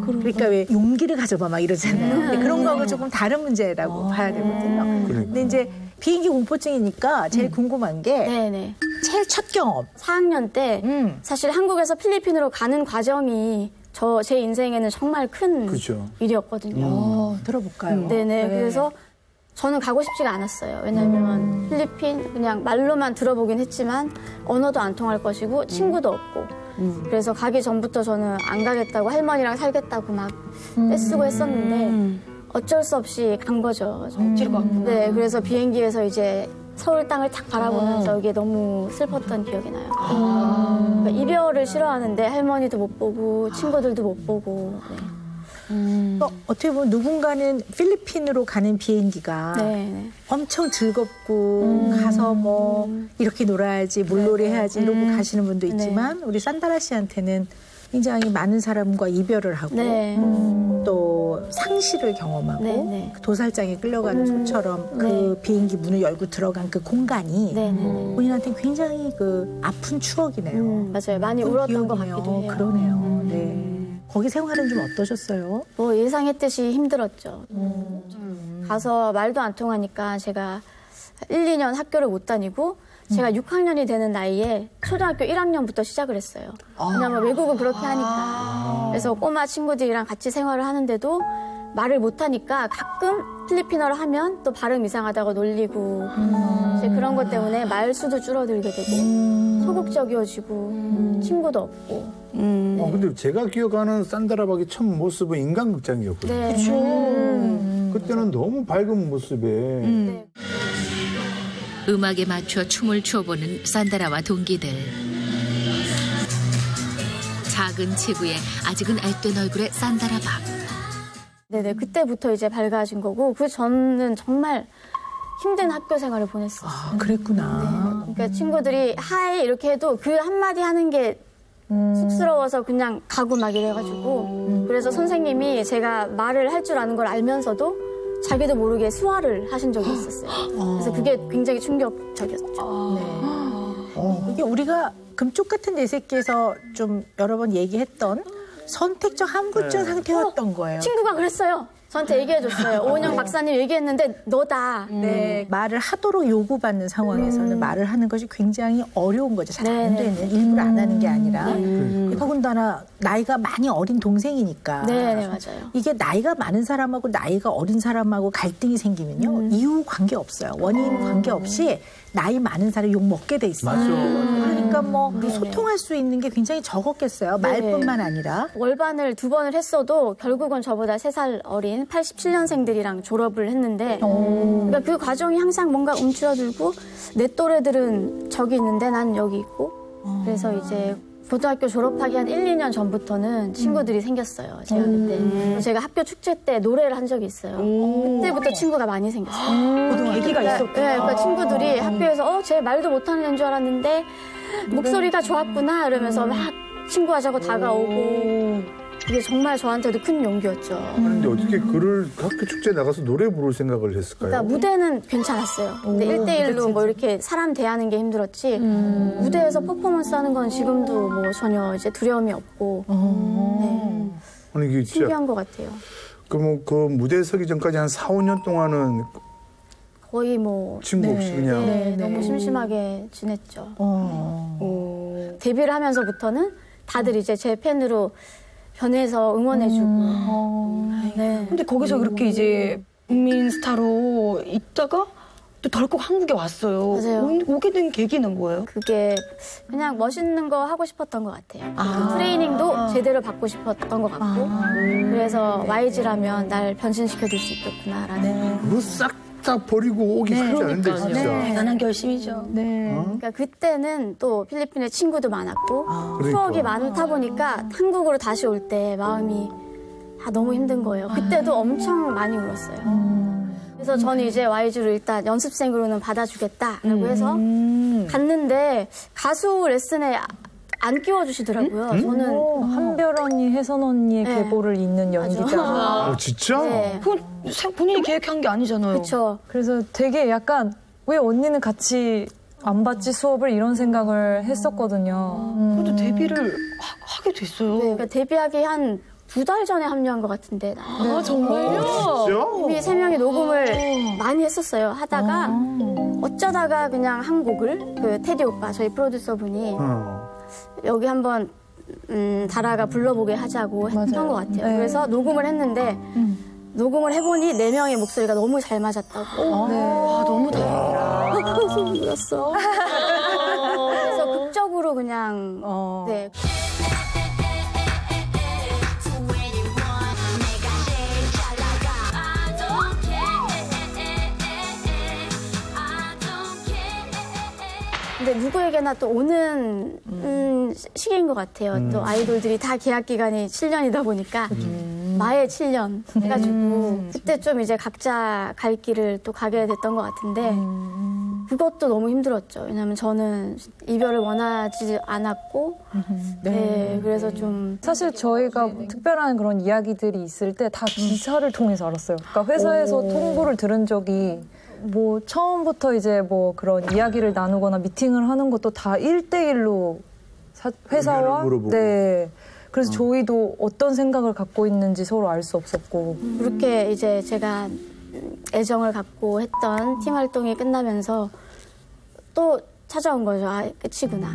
그러니까 왜 용기를 가져봐 막 이러잖아요. 근데 그런 거하고 조금 다른 문제라고 봐야 되거든요. 근데 이제 비행기 공포증이니까 제일 궁금한 게 네네. 제일 첫 경험. 4학년 때 사실 한국에서 필리핀으로 가는 과정이 제 인생에는 정말 큰 그렇죠. 일이었거든요. 들어볼까요? 네네. 그래서 저는 가고 싶지가 않았어요. 왜냐면 필리핀 그냥 말로만 들어보긴 했지만 언어도 안 통할 것이고 친구도 없고 그래서 가기 전부터 저는 안 가겠다고 할머니랑 살겠다고 막 떼쓰고 했었는데 어쩔 수 없이 간 거죠. 억지로 갔구나. 네, 그래서 비행기에서 이제 서울 땅을 탁 바라보면서 이게 너무 슬펐던 기억이 나요. 그러니까 이별을 싫어하는데 할머니도 못 보고 친구들도 못 보고. 네. 어떻게 보면 누군가는 필리핀으로 가는 비행기가 네. 엄청 즐겁고 가서 뭐 이렇게 놀아야지 물놀이 해야지 이러고 가시는 분도 있지만 우리 산다라 씨한테는 굉장히 많은 사람과 이별을 하고 또 상실을 경험하고 그 도살장에 끌려가는 소처럼 그 비행기 문을 열고 들어간 그 공간이 본인한테는 굉장히 그 아픈 추억이네요. 맞아요. 많이 울었던 것 같기도 해요. 그러네요. 네. 거기 생활은 좀 어떠셨어요? 뭐 예상했듯이 힘들었죠. 가서 말도 안 통하니까 제가 1, 2년 학교를 못 다니고 제가 6학년이 되는 나이에 초등학교 1학년부터 시작을 했어요. 왜냐면 외국은 그렇게 하니까. 그래서 꼬마 친구들이랑 같이 생활을 하는데도 말을 못하니까 가끔 필리핀어를 하면 또 발음 이상하다고 놀리고 이제 그런 것 때문에 말수도 줄어들게 되고 소극적이어지고 친구도 없고. 근데 제가 기억하는 산다라박의 첫 모습은 인간극장이었거든요. 네. 그때는 너무 밝은 모습에 음악에 맞춰 춤을 춰보는 산다라와 동기들. 작은 체구에 아직은 앳된 얼굴의 산다라박. 네네, 그때부터 이제 밝아진 거고 그 전은 정말 힘든 학교 생활을 보냈어요. 아, 그랬구나. 네. 그러니까 친구들이 하이 이렇게 해도 그 한마디 하는 게 쑥스러워서 그냥 가고 막 이래가지고 그래서 선생님이 제가 말을 할 줄 아는 걸 알면서도 자기도 모르게 수화를 하신 적이 있었어요. 그래서 그게 굉장히 충격적이었죠. 이게 우리가 금쪽 같은 내 새끼에서 좀 여러 번 얘기했던 선택적 함구증 상태였던 거예요. 친구가 그랬어요. 저한테 얘기해줬어요. 오은영 박사님 얘기했는데 너다. 네. 말을 하도록 요구받는 상황에서는 말을 하는 것이 굉장히 어려운 거죠. 잘 안 되는. 일부러 안 하는 게 아니라. 더군다나 나이가 많이 어린 동생이니까. 네, 맞아요. 이게 나이가 많은 사람하고 나이가 어린 사람하고 갈등이 생기면요. 이유 관계 없어요. 원인 관계 없이 나이 많은 사람이 욕 먹게 돼 있어요. 맞아. 그러니까 뭐 소통할 수 있는 게 굉장히 적었겠어요. 말뿐만 아니라. 월반을 2번을 했어도 결국은 저보다 3살 어린 87년생들이랑 졸업을 했는데 그러니까 그 과정이 항상 뭔가 움츠러들고 내 또래들은 저기 있는데 난 여기 있고 그래서 이제 고등학교 졸업하기 한 1, 2년 전부터는 친구들이 생겼어요. 제가 그때 제가 학교 축제 때 노래를 한 적이 있어요. 그때부터 친구가 많이 생겼어요. 계기가 있었구나. 네, 그러니까 친구들이 학교에서 쟤 말도 못하는 애인 줄 알았는데 목소리가 좋았구나 이러면서 막 친구하자고 다가오고 이게 정말 저한테도 큰 용기였죠. 그런데 어떻게 그를 학교 축제에 나가서 노래 부를 생각을 했을까요? 그러니까 무대는 괜찮았어요. 근데 1대1로 뭐 이렇게 사람 대하는 게 힘들었지 무대에서 퍼포먼스 하는 건 지금도 뭐 전혀 이제 두려움이 없고 네. 아니, 이게 진짜 신기한 것 같아요. 그럼 그 무대에 서기 전까지 한 4, 5년 동안은 거의 뭐 친구 없이 그냥 너무 심심하게 지냈죠. 데뷔를 하면서부터는 다들 이제 제 팬으로 변해서 응원해주고. 네. 근데 거기서 그렇게 이제 국민 스타로 있다가 또 덜컥 한국에 왔어요. 맞아요. 오게 된 계기는 뭐예요? 그게 그냥 멋있는 거 하고 싶었던 것 같아요. 트레이닝도 제대로 받고 싶었던 것 같고. 그래서 YG라면 날 변신시켜줄 수 있겠구나라는. 그거 싹 다 버리고 오기 쉽지 않은데 진짜. 대단한 결심이죠. 그러니까 그때는 또 필리핀에 친구도 많았고 추억이 많다 보니까 한국으로 다시 올 때 마음이 너무 힘든 거예요. 그때도 엄청 많이 울었어요. 그래서 저는 이제 YG로 일단 연습생으로는 받아주겠다라고 해서 갔는데 가수 레슨에 안 끼워주시더라고요. 저는 한별 언니, 혜선 언니의 계보를 잇는 연기자. 진짜? 네. 그건 본인이 계획한 게 아니잖아요. 그렇죠. 그래서 되게 약간 왜 언니는 같이 안 받지 수업을 이런 생각을 했었거든요. 그래도 데뷔를 하게 됐어요. 네, 그러니까 데뷔하기 한 2달 전에 합류한 것 같은데. 정말요? 진짜? 이미 3명이 녹음을 많이 했었어요. 하다가 어쩌다가 그냥 한 곡을 그 테디 오빠 저희 프로듀서 분이 여기 한번 다라가 불러보게 하자고 했던 것 같아요. 네. 그래서 녹음을 했는데 녹음을 해보니 4명의 목소리가 너무 잘 맞았다고. 너무 다행이다. 소름 돋았어. 그래서 극적으로 그냥 네. 근데 누구에게나 또 오는 시기인 것 같아요. 또 아이돌들이 다 계약 기간이 7년이다 보니까 마의 7년 해가지고 그때 좀 이제 각자 갈 길을 또 가게 됐던 것 같은데 그것도 너무 힘들었죠. 왜냐하면 저는 이별을 원하지 않았고 네, 그래서 좀 사실 저희가 특별한 그런 이야기들이 있을 때 다 기사를 통해서 알았어요. 그러니까 회사에서 통보를 들은 적이 뭐 처음부터 이제 뭐 그런 이야기를 나누거나 미팅을 하는 것도 다 1대1로 회사와 물어보고. 그래서 저희도 어떤 생각을 갖고 있는지 서로 알 수 없었고 그렇게 이제 제가 애정을 갖고 했던 팀 활동이 끝나면서 또 찾아온 거죠. 끝이구나.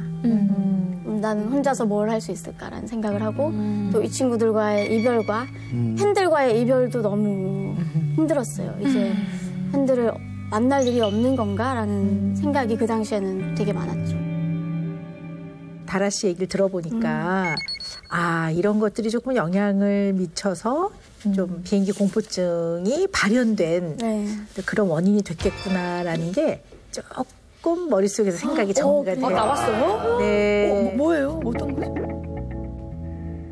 나는 혼자서 뭘 할 수 있을까라는 생각을 하고 또 이 친구들과의 이별과 팬들과의 이별도 너무 힘들었어요. 이제 팬들을 만날 일이 없는 건가라는 생각이 그 당시에는 되게 많았죠. 다라 씨 얘기를 들어보니까 이런 것들이 조금 영향을 미쳐서 좀 비행기 공포증이 발현된 그런 원인이 됐겠구나라는 게 조금 머릿속에서 생각이 정리가 돼요. 나왔어요? 네. 뭐예요? 어떤 거죠?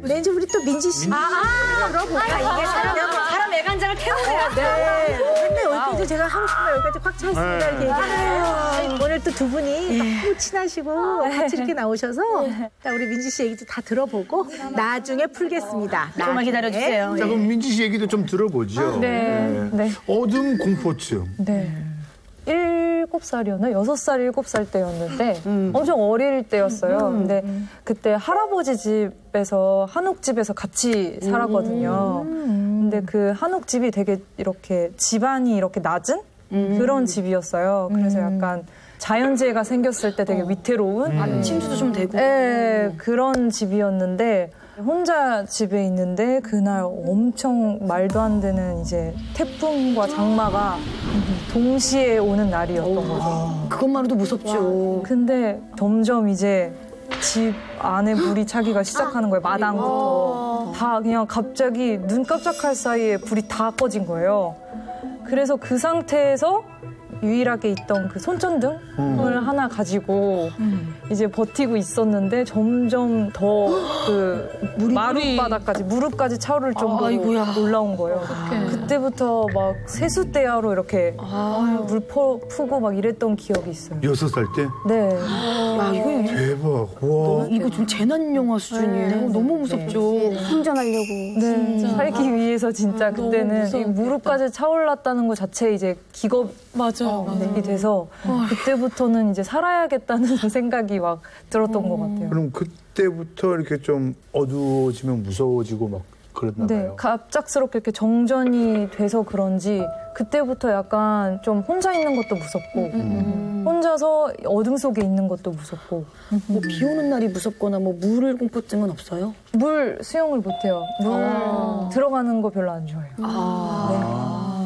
네, 이제 우리 또 민지 씨. 들어볼까? 이게 사람 애간장을 태워야 돼. 근데 이제 제가 하고 싶은 말 여기까지 꽉 차 있습니다. 이렇게 얘기하는데 오늘 또 두 분이 너무 친하시고 같이 이렇게 나오셔서 우리 민지 씨 얘기도 다 들어보고 나중에 풀겠습니다. 조금만 기다려주세요. 자, 그럼 민지 씨 얘기도 좀 들어보죠. 네. 어둠 공포증. 네. 7살이었나? 6살, 7살 때였는데 엄청 어릴 때였어요. 근데 그때 할아버지 집에서 한옥집에서 같이 살았거든요. 근데 그 한옥집이 되게 이렇게 집안이 이렇게 낮은 그런 집이었어요. 그래서 약간 자연재해가 생겼을 때 되게 위태로운 침수도 좀 되고 네, 그런 집이었는데 혼자 집에 있는데 그날 엄청 말도 안 되는 이제 태풍과 장마가 동시에 오는 날이었던 거죠. 그것만으로도 무섭죠. 근데 점점 이제 집 안에 물이 차기가 시작하는 거예요. 마당부터. 다 그냥 갑자기 눈 깜짝할 사이에 불이 다 꺼진 거예요. 그래서 그 상태에서 유일하게 있던 그 손전등을 하나 가지고 이제 버티고 있었는데 점점 더 그 마룻바닥까지 무릎까지 차오를 정도로 올라온 거예요. 그때부터 막 세수대야로 이렇게 물 푸고 막 이랬던 기억이 있어요. 6살 때? 네. 야, 이거 대박. 와. 이거 좀 재난 영화 수준이에요. 너무 무섭죠. 생존하려고. 네. 살기 위해서 진짜 그때는 이 무릎까지 차올랐다는 것 자체에 이제 기겁 이 돼서 그때부터는 이제 살아야겠다는 생각이 막 들었던 것 같아요. 그럼 그때부터 이렇게 좀 어두워지면 무서워지고 막 그랬나 봐요. 네, 갑작스럽게 이렇게 정전이 돼서 그런지 그때부터 약간 좀 혼자 있는 것도 무섭고 혼자서 어둠 속에 있는 것도 무섭고 뭐 비 오는 날이 무섭거나 뭐 물 공포증은 없어요? 물 수영을 못해요. 물 들어가는 거 별로 안 좋아해요. 네.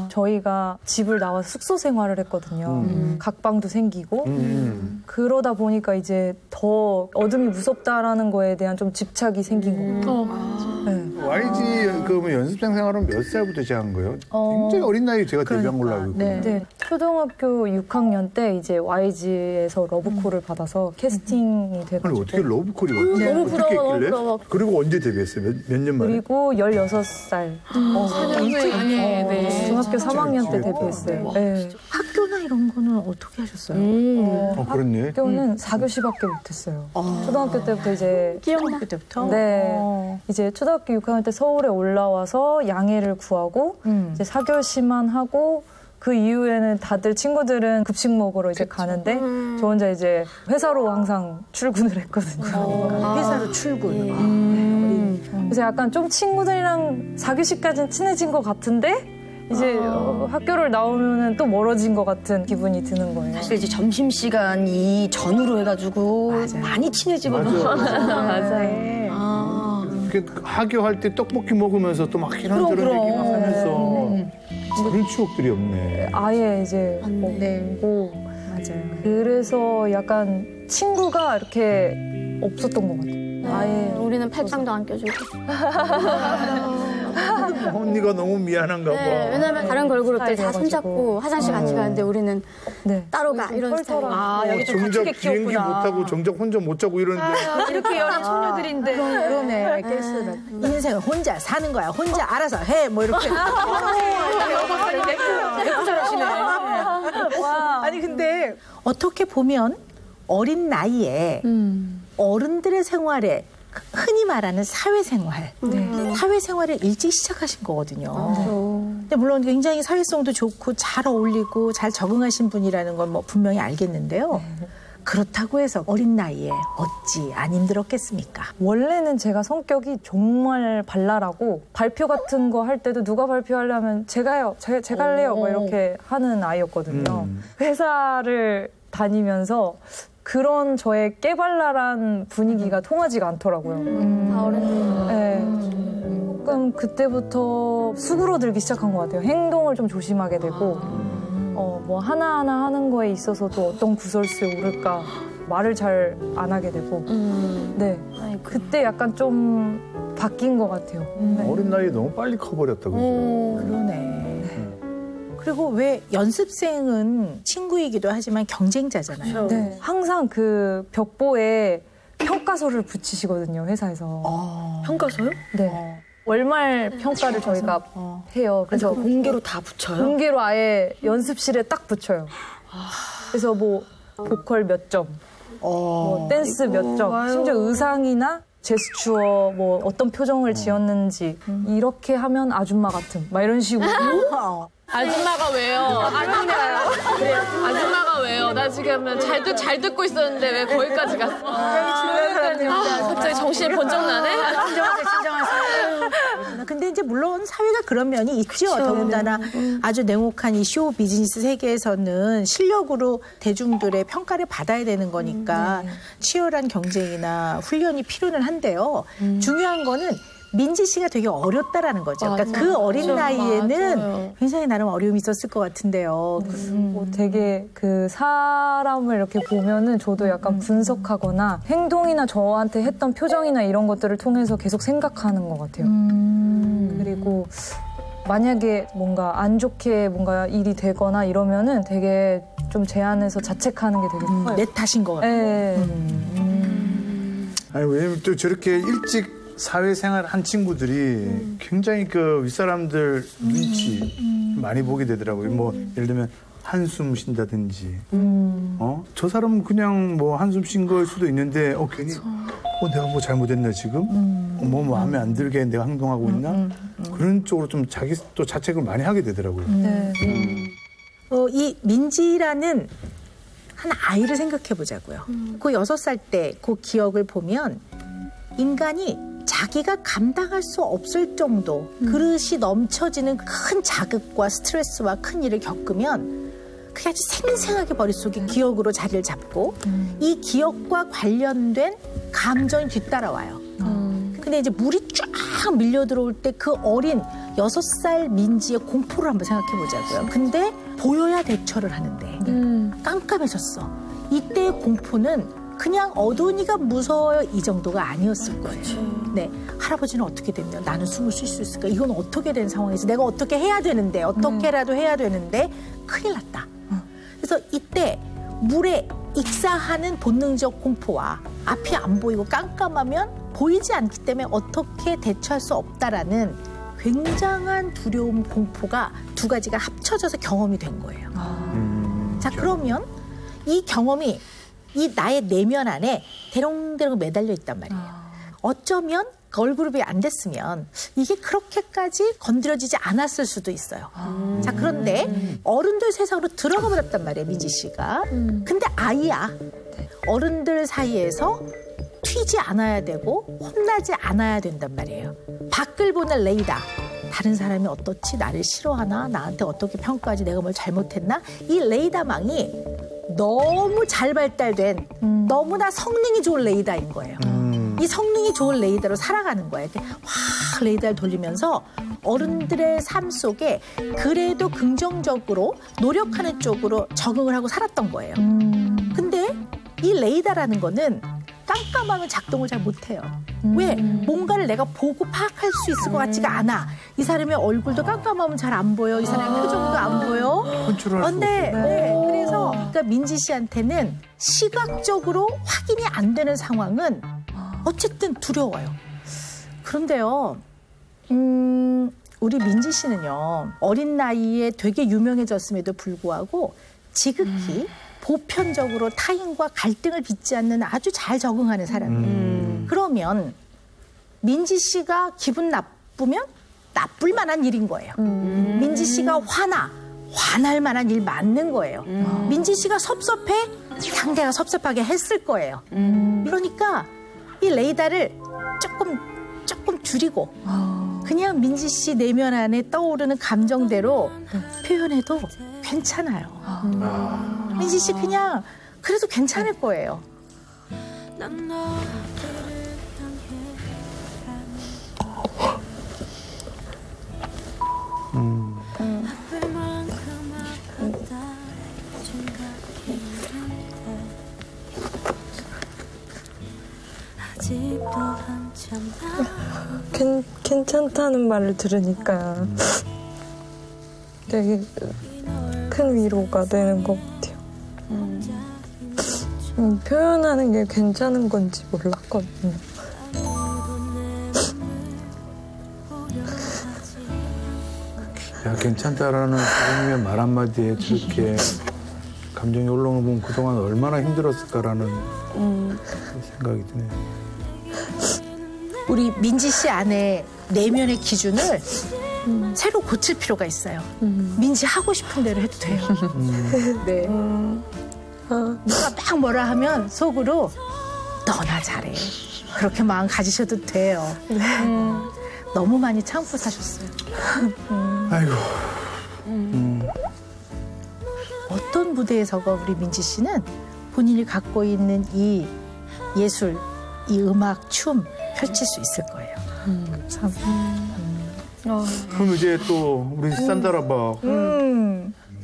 저희가 집을 나와서 숙소 생활을 했거든요. 각방도 생기고 그러다 보니까 이제 더 어둠이 무섭다라는 거에 대한 좀 집착이 생긴 것 같아요. 네. YG 그러면 연습생 생활은 몇 살부터 시작한 거예요? 굉장히 어린 나이에 제가 데뷔한 걸로 알고 있거든요. 네. 초등학교 6학년 때 이제 YG에서 러브콜을 받아서 캐스팅이 돼가지고. 아니 어떻게 러브콜이 왔지? 너무 어떻게 부러워, 했길래? 부러워. 그리고 언제 데뷔했어요? 몇 년 만에? 그리고 16살. 중학교 3학년 때 데뷔했어요. 네. 학교나 이런 거는 어떻게 하셨어요? 그렇네. 학교는 4교시밖에 못했어요. 초등학교 때부터 이제 기억나. 그때부터? 네. 이제 초등학교 6학년 때 서울에 올라와서 양해를 구하고 이제 4교시만 하고 그 이후에는 다들 친구들은 급식 먹으러 이제 가는데 저 혼자 이제 회사로 항상 출근을 했거든요. 회사로 출근. 그래서 약간 좀 친구들이랑 4교시까지는 친해진 것 같은데 이제 학교를 나오면은 또 멀어진 것 같은 기분이 드는 거예요. 사실 이제 점심시간 이 전후로 해가지고 많이 친해지거든요. 맞아요. 하교할 때 떡볶이 먹으면서 또 막 이런저런 얘기 막 하면서 그런 추억들이 없네. 아예 이제 없고 맞아요. 그래서 약간 친구가 이렇게 없었던 것 같아요. 아예 우리는 팔짱도 안 껴주고. 언니가 너무 미안한가 봐. 네, 왜냐면 다른 걸그룹들 다 손잡고 화장실 같이 가는데 우리는 따로 가 이런 스타일. 여기 좀 정작 거칠게 비행기 못 키웠구나. 타고 정작 혼자 못 자고 이러는데 이렇게 여린 소녀들인데. 그러네. 인생을 혼자 사는 거야. 혼자 알아서 해. 뭐 이렇게. 잘하시네. 아니 근데 어떻게 보면 어린 나이에 어른들의 생활에 흔히 말하는 사회생활, 사회생활을 일찍 시작하신 거거든요. 근데 물론 굉장히 사회성도 좋고 잘 어울리고 잘 적응하신 분이라는 건 뭐 분명히 알겠는데요. 그렇다고 해서 어린 나이에 어찌 안 힘들었겠습니까? 원래는 제가 성격이 정말 발랄하고 발표 같은 거 할 때도 누가 발표하려면 제가요, 제가 할래요 뭐 이렇게 하는 아이였거든요. 회사를 다니면서 그런 저의 깨발랄한 분위기가 통하지가 않더라고요. 네. 조금 그때부터 수그러들기 시작한 것 같아요. 행동을 좀 조심하게 되고 뭐 하나하나 하는 거에 있어서도 어떤 구설수에 오를까 말을 잘 안 하게 되고 네. 그때 약간 좀 바뀐 것 같아요. 어린 나이에 너무 빨리 커버렸다 그죠? 그러네. 그리고 왜 연습생은 친구이기도 하지만 경쟁자잖아요. 네. 항상 그 벽보에 평가서를 붙이시거든요, 회사에서. 평가서요? 네. 월말 평가를 저희가 해요. 그래서 공개로 다 붙여요? 공개로 아예 연습실에 딱 붙여요. 그래서 뭐 보컬 몇 점, 뭐 댄스 몇 점, 심지어 의상이나 제스처, 뭐 어떤 표정을 지었는지 이렇게 하면 아줌마 같은, 막 이런 식으로. 아줌마가 왜요? 아줌마가 왜요? 나 지금 잘 듣고 있었는데 왜 거기까지 갔어? 갑자기 정신이 번쩍 나네? 근데 이제 물론 사회가 그런 면이 있죠. 더군다나 아주 냉혹한 이 쇼 비즈니스 세계에서는 실력으로 대중들의 평가를 받아야 되는 거니까 치열한 경쟁이나 훈련이 필요는 한데요. 중요한 거는 민지 씨가 되게 어렸다라는 거죠. 그러니까 그 어린 나이에는 굉장히 나름 어려움이 있었을 것 같은데요. 뭐 되게 그 사람을 이렇게 보면은 저도 약간 분석하거나 행동이나 저한테 했던 표정이나 이런 것들을 통해서 계속 생각하는 것 같아요. 그리고 만약에 뭔가 안 좋게 뭔가 일이 되거나 이러면은 되게 좀 제 안에서 자책하는 게 되게 커요. 내 탓인 것 같아요. 네. 아니, 왜냐면 또 저렇게 일찍 사회생활 한 친구들이 굉장히 그 윗사람들 눈치 많이 보게 되더라고요. 뭐 예를 들면 한숨 쉰다든지, 저 사람은 그냥 뭐 한숨 쉰 걸 수도 있는데, 괜히, 내가 뭐 잘못했나 지금? 뭐 마음에 안 들게 내가 행동하고 있나? 그런 쪽으로 좀 자기 또 자책을 많이 하게 되더라고요. 이 민지라는 한 아이를 생각해 보자고요. 그 6살 때 그 기억을 보면 인간이 자기가 감당할 수 없을 정도 그릇이 넘쳐지는 큰 자극과 스트레스와 큰 일을 겪으면 그게 아주 생생하게 머릿속에 기억으로 자리를 잡고 이 기억과 관련된 감정이 뒤따라와요. 근데 이제 물이 쫙 밀려 들어올 때 그 어린 6살 민지의 공포를 한번 생각해 보자고요. 근데 보여야 대처를 하는데 깜깜해졌어. 이때의 공포는 그냥 어두우니까 무서워요 이 정도가 아니었을 거예요. 네, 할아버지는 어떻게 되면 나는 숨을 쉴 수 있을까? 이건 어떻게 된 상황이지? 내가 어떻게 해야 되는데 어떻게라도 해야 되는데 큰일 났다. 그래서 이때 물에 익사하는 본능적 공포와 앞이 안 보이고 깜깜하면 보이지 않기 때문에 어떻게 대처할 수 없다라는 굉장한 두려움, 공포가 두 가지가 합쳐져서 경험이 된 거예요. 자, 그러면 이 경험이 이 나의 내면 안에 대롱대롱 매달려 있단 말이에요. 어쩌면 걸그룹이 안 됐으면 이게 그렇게까지 건드려지지 않았을 수도 있어요. 자, 그런데 어른들 세상으로 들어가 버렸단 말이에요, 민지 씨가. 근데 아이야. 어른들 사이에서 튀지 않아야 되고 혼나지 않아야 된단 말이에요. 밖을 보는 레이다. 다른 사람이 어떻지? 나를 싫어하나? 나한테 어떻게 평가하지? 내가 뭘 잘못했나? 이 레이다망이 너무 잘 발달된 너무나 성능이 좋은 레이더인 거예요. 이 성능이 좋은 레이더로 살아가는 거예요. 확 레이더를 돌리면서 어른들의 삶 속에 그래도 긍정적으로 노력하는 쪽으로 적응을 하고 살았던 거예요. 근데 이 레이더라는 거는 깜깜하면 작동을 잘 못해요. 왜? 뭔가를 내가 보고 파악할 수 있을 것 같지가 않아. 이 사람의 얼굴도 깜깜하면 잘 안 보여. 이 사람의 표정도 안 보여. 컨트롤할 수 없어요. 그래서 그러니까 민지 씨한테는 시각적으로 확인이 안 되는 상황은 어쨌든 두려워요. 그런데요, 우리 민지 씨는요, 어린 나이에 되게 유명해졌음에도 불구하고 지극히 보편적으로 타인과 갈등을 빚지 않는 아주 잘 적응하는 사람이에요. 그러면 민지 씨가 기분 나쁘면 나쁠 만한 일인 거예요. 민지 씨가 화날 만한 일 맞는 거예요. 민지 씨가 섭섭해? 상대가 섭섭하게 했을 거예요. 그러니까 이 레이더를 조금 줄이고 그냥 민지 씨 내면 안에 떠오르는 감정대로 표현해도 괜찮아요. 민지 씨 그냥 그래도 괜찮을 거예요. 괜찮다는 말을 들으니까 되게 큰 위로가 되는 것 같아요. 표현하는 게 괜찮은 건지 몰랐거든요. 야, 괜찮다라는 부모님의 말 한마디에 저렇게 감정이 올라오는 건 그동안 얼마나 힘들었을까라는 생각이 드네요. 우리 민지 씨 안에 내면의 기준을 새로 고칠 필요가 있어요. 민지 하고 싶은 대로 해도 돼요. 네. 누가 막 뭐라 하면 속으로 너나 잘해. 그렇게 마음 가지셔도 돼요. 너무 많이 참고 사셨어요. 아이고. 어떤 무대에서가 우리 민지 씨는 본인이 갖고 있는 이 예술, 이 음악, 춤 펼칠 수 있을 거예요. 참. 그럼 이제 또 우리 산다라 봐.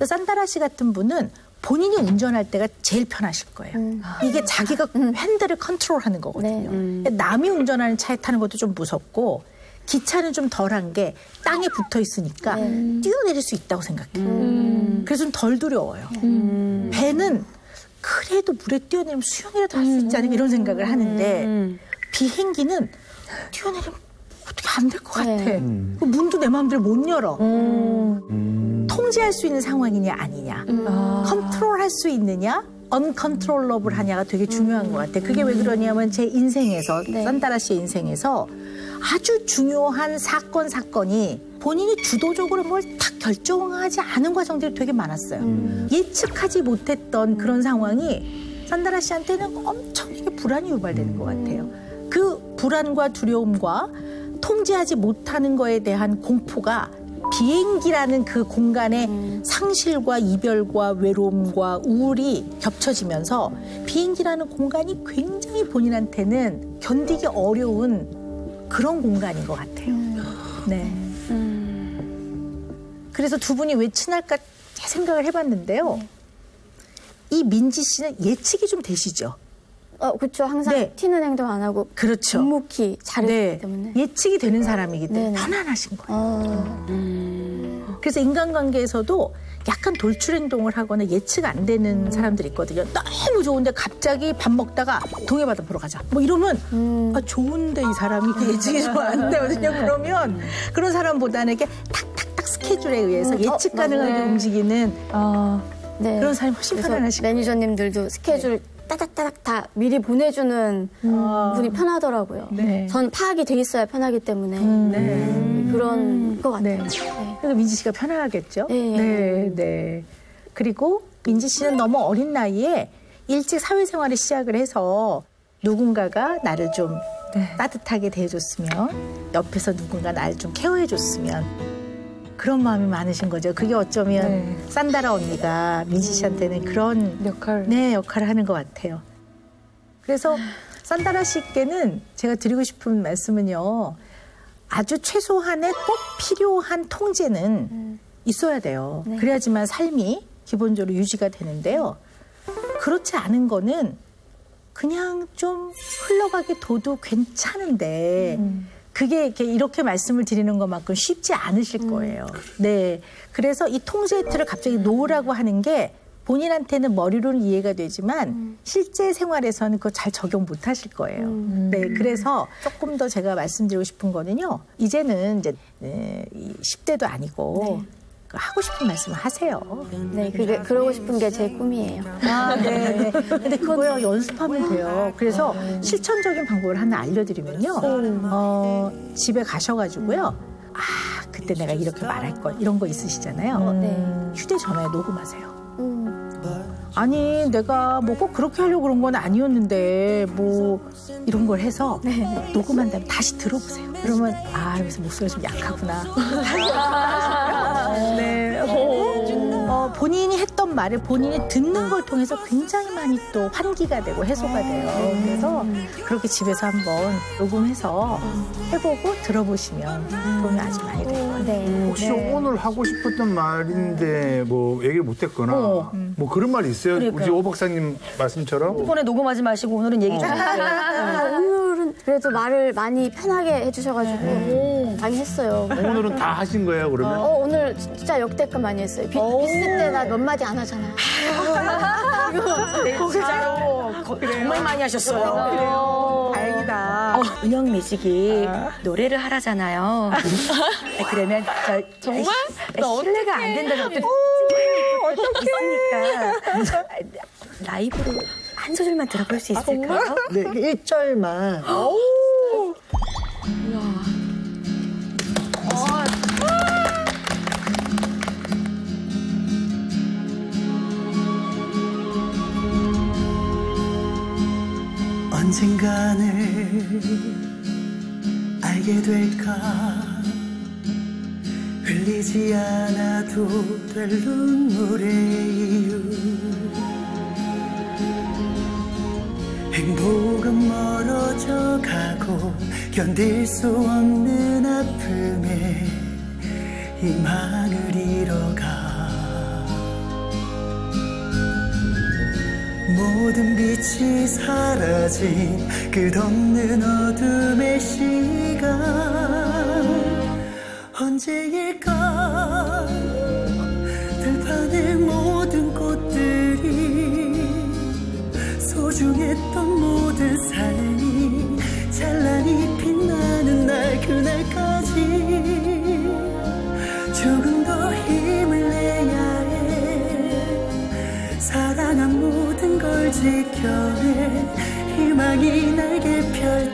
산다라 씨 같은 분은 본인이 운전할 때가 제일 편하실 거예요. 이게 자기가 핸들을 컨트롤하는 거거든요. 남이 운전하는 차에 타는 것도 좀 무섭고 기차는 좀 덜한 게 땅에 붙어 있으니까 뛰어내릴 수 있다고 생각해요. 그래서 좀 덜 두려워요. 배는 그래도 물에 뛰어내리면 수영이라도 할 수 있지 않을까 이런 생각을 하는데 비행기는 뛰어내리면 어떻게 안 될 것 같아. 그 문도 내 마음대로 못 열어. 통제할 수 있는 상황이냐 아니냐. 컨트롤할 수 있느냐 언컨트롤러블 하냐가 되게 중요한 것 같아요. 그게 왜 그러냐면 제 인생에서 산다라 씨의 인생에서 아주 중요한 사건이 본인이 주도적으로 뭘 딱 결정하지 않은 과정들이 되게 많았어요. 예측하지 못했던 그런 상황이 산다라 씨한테는 엄청 이게 불안이 유발되는 것 같아요. 그 불안과 두려움과 통제하지 못하는 거에 대한 공포가 비행기라는 그 공간의 상실과 이별과 외로움과 우울이 겹쳐지면서 비행기라는 공간이 굉장히 본인한테는 견디기 어려운 그런 공간인 것 같아요. 네. 그래서 두 분이 왜 친할까 생각을 해봤는데요. 이 민지 씨는 예측이 좀 되시죠? 그렇죠. 항상 튀는 행동 안 하고 그렇죠. 묵묵히 잘했기 때문에 예측이 되는 사람이기 때문에 편안하신 거예요. 그래서 인간관계에서도 약간 돌출 행동을 하거나 예측 안 되는 사람들이 있거든요. 너무 좋은데 갑자기 밥 먹다가 동해바다 보러 가자. 뭐 이러면 좋은데 이 사람이 예측이 좀 안 되거든요. 그러면 그런 사람보다는 이렇게 탁탁탁 스케줄에 의해서 예측 가능하게 움직이는 그런 사람이 훨씬 편안하시고 매니저님들도 스케줄 따닥따닥 다 미리 보내주는 분이 편하더라고요. 전 파악이 돼 있어야 편하기 때문에 그런 것 같아요. 그래서 민지 씨가 편하겠죠. 그리고 민지 씨는 너무 어린 나이에 일찍 사회생활을 시작을 해서 누군가가 나를 좀 따뜻하게 대해줬으면 옆에서 누군가 나를 좀 케어해줬으면 그런 마음이 많으신 거죠. 그게 어쩌면 산다라 언니가 민지 씨한테는 그런 역할을 하는 것 같아요. 그래서 산다라 씨께는 제가 드리고 싶은 말씀은요. 아주 최소한의 꼭 필요한 통제는 있어야 돼요. 그래야지만 삶이 기본적으로 유지가 되는데요. 그렇지 않은 거는 그냥 좀 흘러가게 둬도 괜찮은데 그게 이렇게 말씀을 드리는 것만큼 쉽지 않으실 거예요. 그래서 이 통제의 틀을 갑자기 놓으라고 하는 게 본인한테는 머리로는 이해가 되지만 실제 생활에서는 그거 잘 적용 못 하실 거예요. 그래서 조금 더 제가 말씀드리고 싶은 거는요. 이제는 이제 10대도 아니고 하고 싶은 말씀을 하세요. 그러고 싶은 게 제 꿈이에요. 근데 그거요, 연습하면 돼요. 그래서 실천적인 방법을 하나 알려드리면요. 집에 가셔가지고요. 그때 내가 이렇게 말할 걸, 이런 거 있으시잖아요. 휴대전화에 녹음하세요. 아니, 내가 뭐 꼭 그렇게 하려고 그런 건 아니었는데, 뭐, 이런 걸 해서 녹음한 다음에 다시 들어보세요. 그러면, 여기서 목소리가 좀 약하구나. 본인이 했던 말을 본인이 듣는 걸 통해서 굉장히 많이 또 환기가 되고 해소가 돼요. 그래서 그렇게 집에서 한번 녹음해서 해보고 들어보시면 도움이 아주 많이 될 거예요. 혹시 오늘 하고 싶었던 말인데 뭐 얘기를 못했거나 뭐 그런 말이 있어요? 우리 오 박사님 말씀처럼? 이번에 녹음하지 마시고 오늘은 얘기 좀 해주세요. 오늘은 그래도 말을 많이 편하게 해주셔가지고 많이 했어요. 오늘은 다 하신 거예요, 그러면? 오늘 진짜 역대급 많이 했어요. 비슷 때 나 몇 마디 안 하잖아. 진짜로 정말 많이 하셨어요. 다행이다. 은영뮤직이 노래를 하라잖아요. 그러면 정말? 실례가 안 된다는 것도 있으니까 라이브로 한 소절만 들어볼 수 있을까요? 네, 1절만. 언젠가는 알 알게 될까 흘리지 않아도 될 눈물의 이유 행복은 멀어져 가고 견딜 수 없는 아픔에 희망을 잃어가 모든 빛이 사라진 끝없는 어둠의 시간 언제일까 들판의 모든 꽃들이 소중했던 모든 삶이 찬란히 빛나는 날 그날까지 조금 더 힘을 내야 해 사랑한 모든 걸 지켜내 희망이 날개 펼